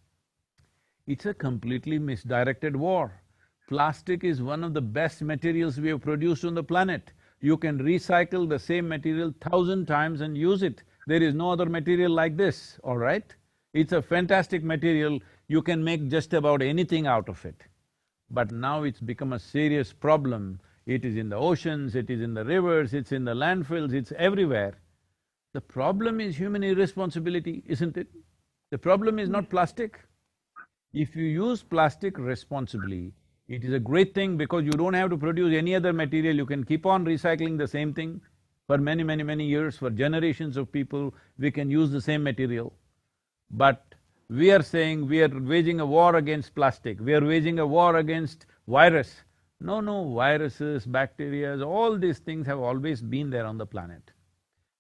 S2: It's a completely misdirected war. Plastic is one of the best materials we have produced on the planet. You can recycle the same material 1,000 times and use it. There is no other material like this, all right? It's a fantastic material, you can make just about anything out of it. But now it's become a serious problem. It is in the oceans, it is in the rivers, it's in the landfills, it's everywhere. The problem is human irresponsibility, isn't it? The problem is not plastic. If you use plastic responsibly, it is a great thing because you don't have to produce any other material, you can keep on recycling the same thing for many years, for generations of people, we can use the same material. But we are saying we are waging a war against plastic, we are waging a war against virus. No, viruses, bacteria, all these things have always been there on the planet.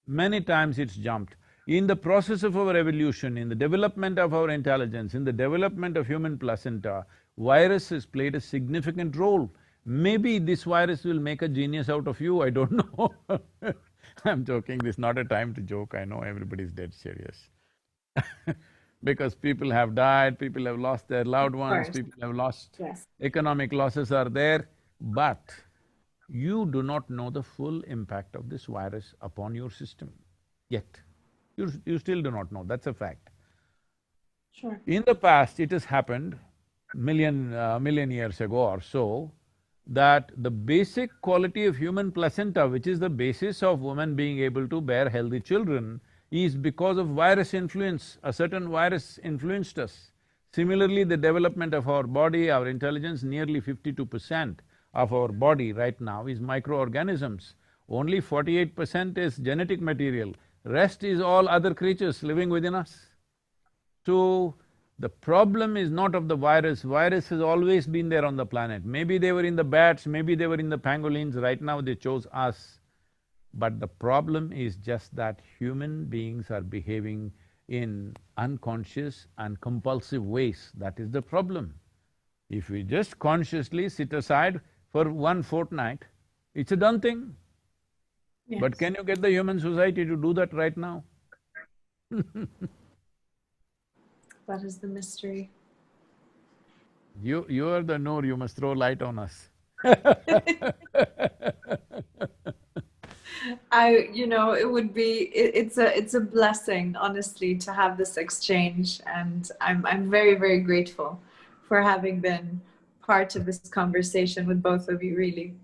S2: Many times it's jumped. In the process of our evolution, in the development of our intelligence, in the development of human placenta, virus has played a significant role. Maybe this virus will make a genius out of you, I don't know. I'm joking, this is not a time to joke, I know everybody's dead serious. Because people have died, people have lost their loved ones, people have lost…
S3: Yes.
S2: Economic losses are there, but you do not know the full impact of this virus upon your system yet. You still do not know, that's a fact.
S3: Sure.
S2: In the past, it has happened million years ago or so, that the basic quality of human placenta, which is the basis of women being able to bear healthy children, is because of virus influence. A certain virus influenced us. Similarly, the development of our body, our intelligence, nearly 52% of our body right now is microorganisms. Only 48% is genetic material, rest is all other creatures living within us. So, The problem is not of the virus. Virus has always been there on the planet. Maybe they were in the bats, maybe they were in the pangolins, right now they chose us. But the problem is just that human beings are behaving in unconscious and compulsive ways. That is the problem. If we just consciously sit aside for one fortnight, it's a done thing.
S3: Yes.
S2: But can you get the human society to do that right now?
S3: That is the mystery.
S2: You are the Noor, you must throw light on us.
S3: It would be, it's a blessing, honestly, to have this exchange. And I'm very, very grateful for having been part of this conversation with both of you, really.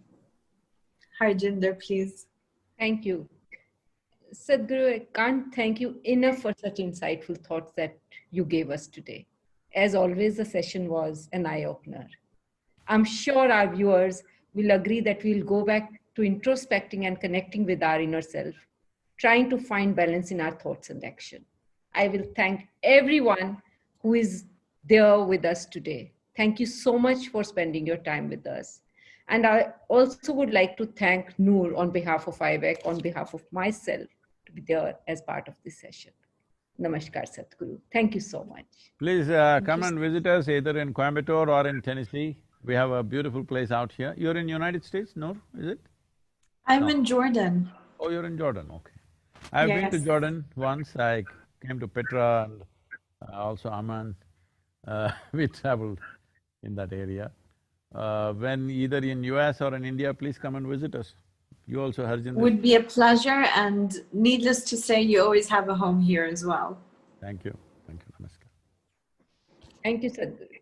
S3: Harjinder, please.
S1: Thank you. Sadhguru, I can't thank you enough for such insightful thoughts that you gave us today. As always, the session was an eye-opener. I'm sure our viewers will agree that we'll go back to introspecting and connecting with our inner self, trying to find balance in our thoughts and action. I will thank everyone who is there with us today. Thank you so much for spending your time with us. And I also would like to thank Noor on behalf of IVEC, on behalf of myself, to be there as part of this session. Namaskar, Sadhguru. Thank you so much.
S2: Please come and visit us either in Coimbatore or in Tennessee. We have a beautiful place out here. You're in United States, Noor, is it?
S3: I'm in Jordan.
S2: Oh, you're in Jordan, okay. I've been to
S3: Yes.
S2: Jordan once. I came to Petra and also Amman. We traveled in that area. When either in US or in India, please come and visit us. You also, Harjinder.
S3: Would be a pleasure, and needless to say, you always have a home here as well.
S2: Thank you. Thank you. Namaskar.
S1: Thank you, Sadhguru.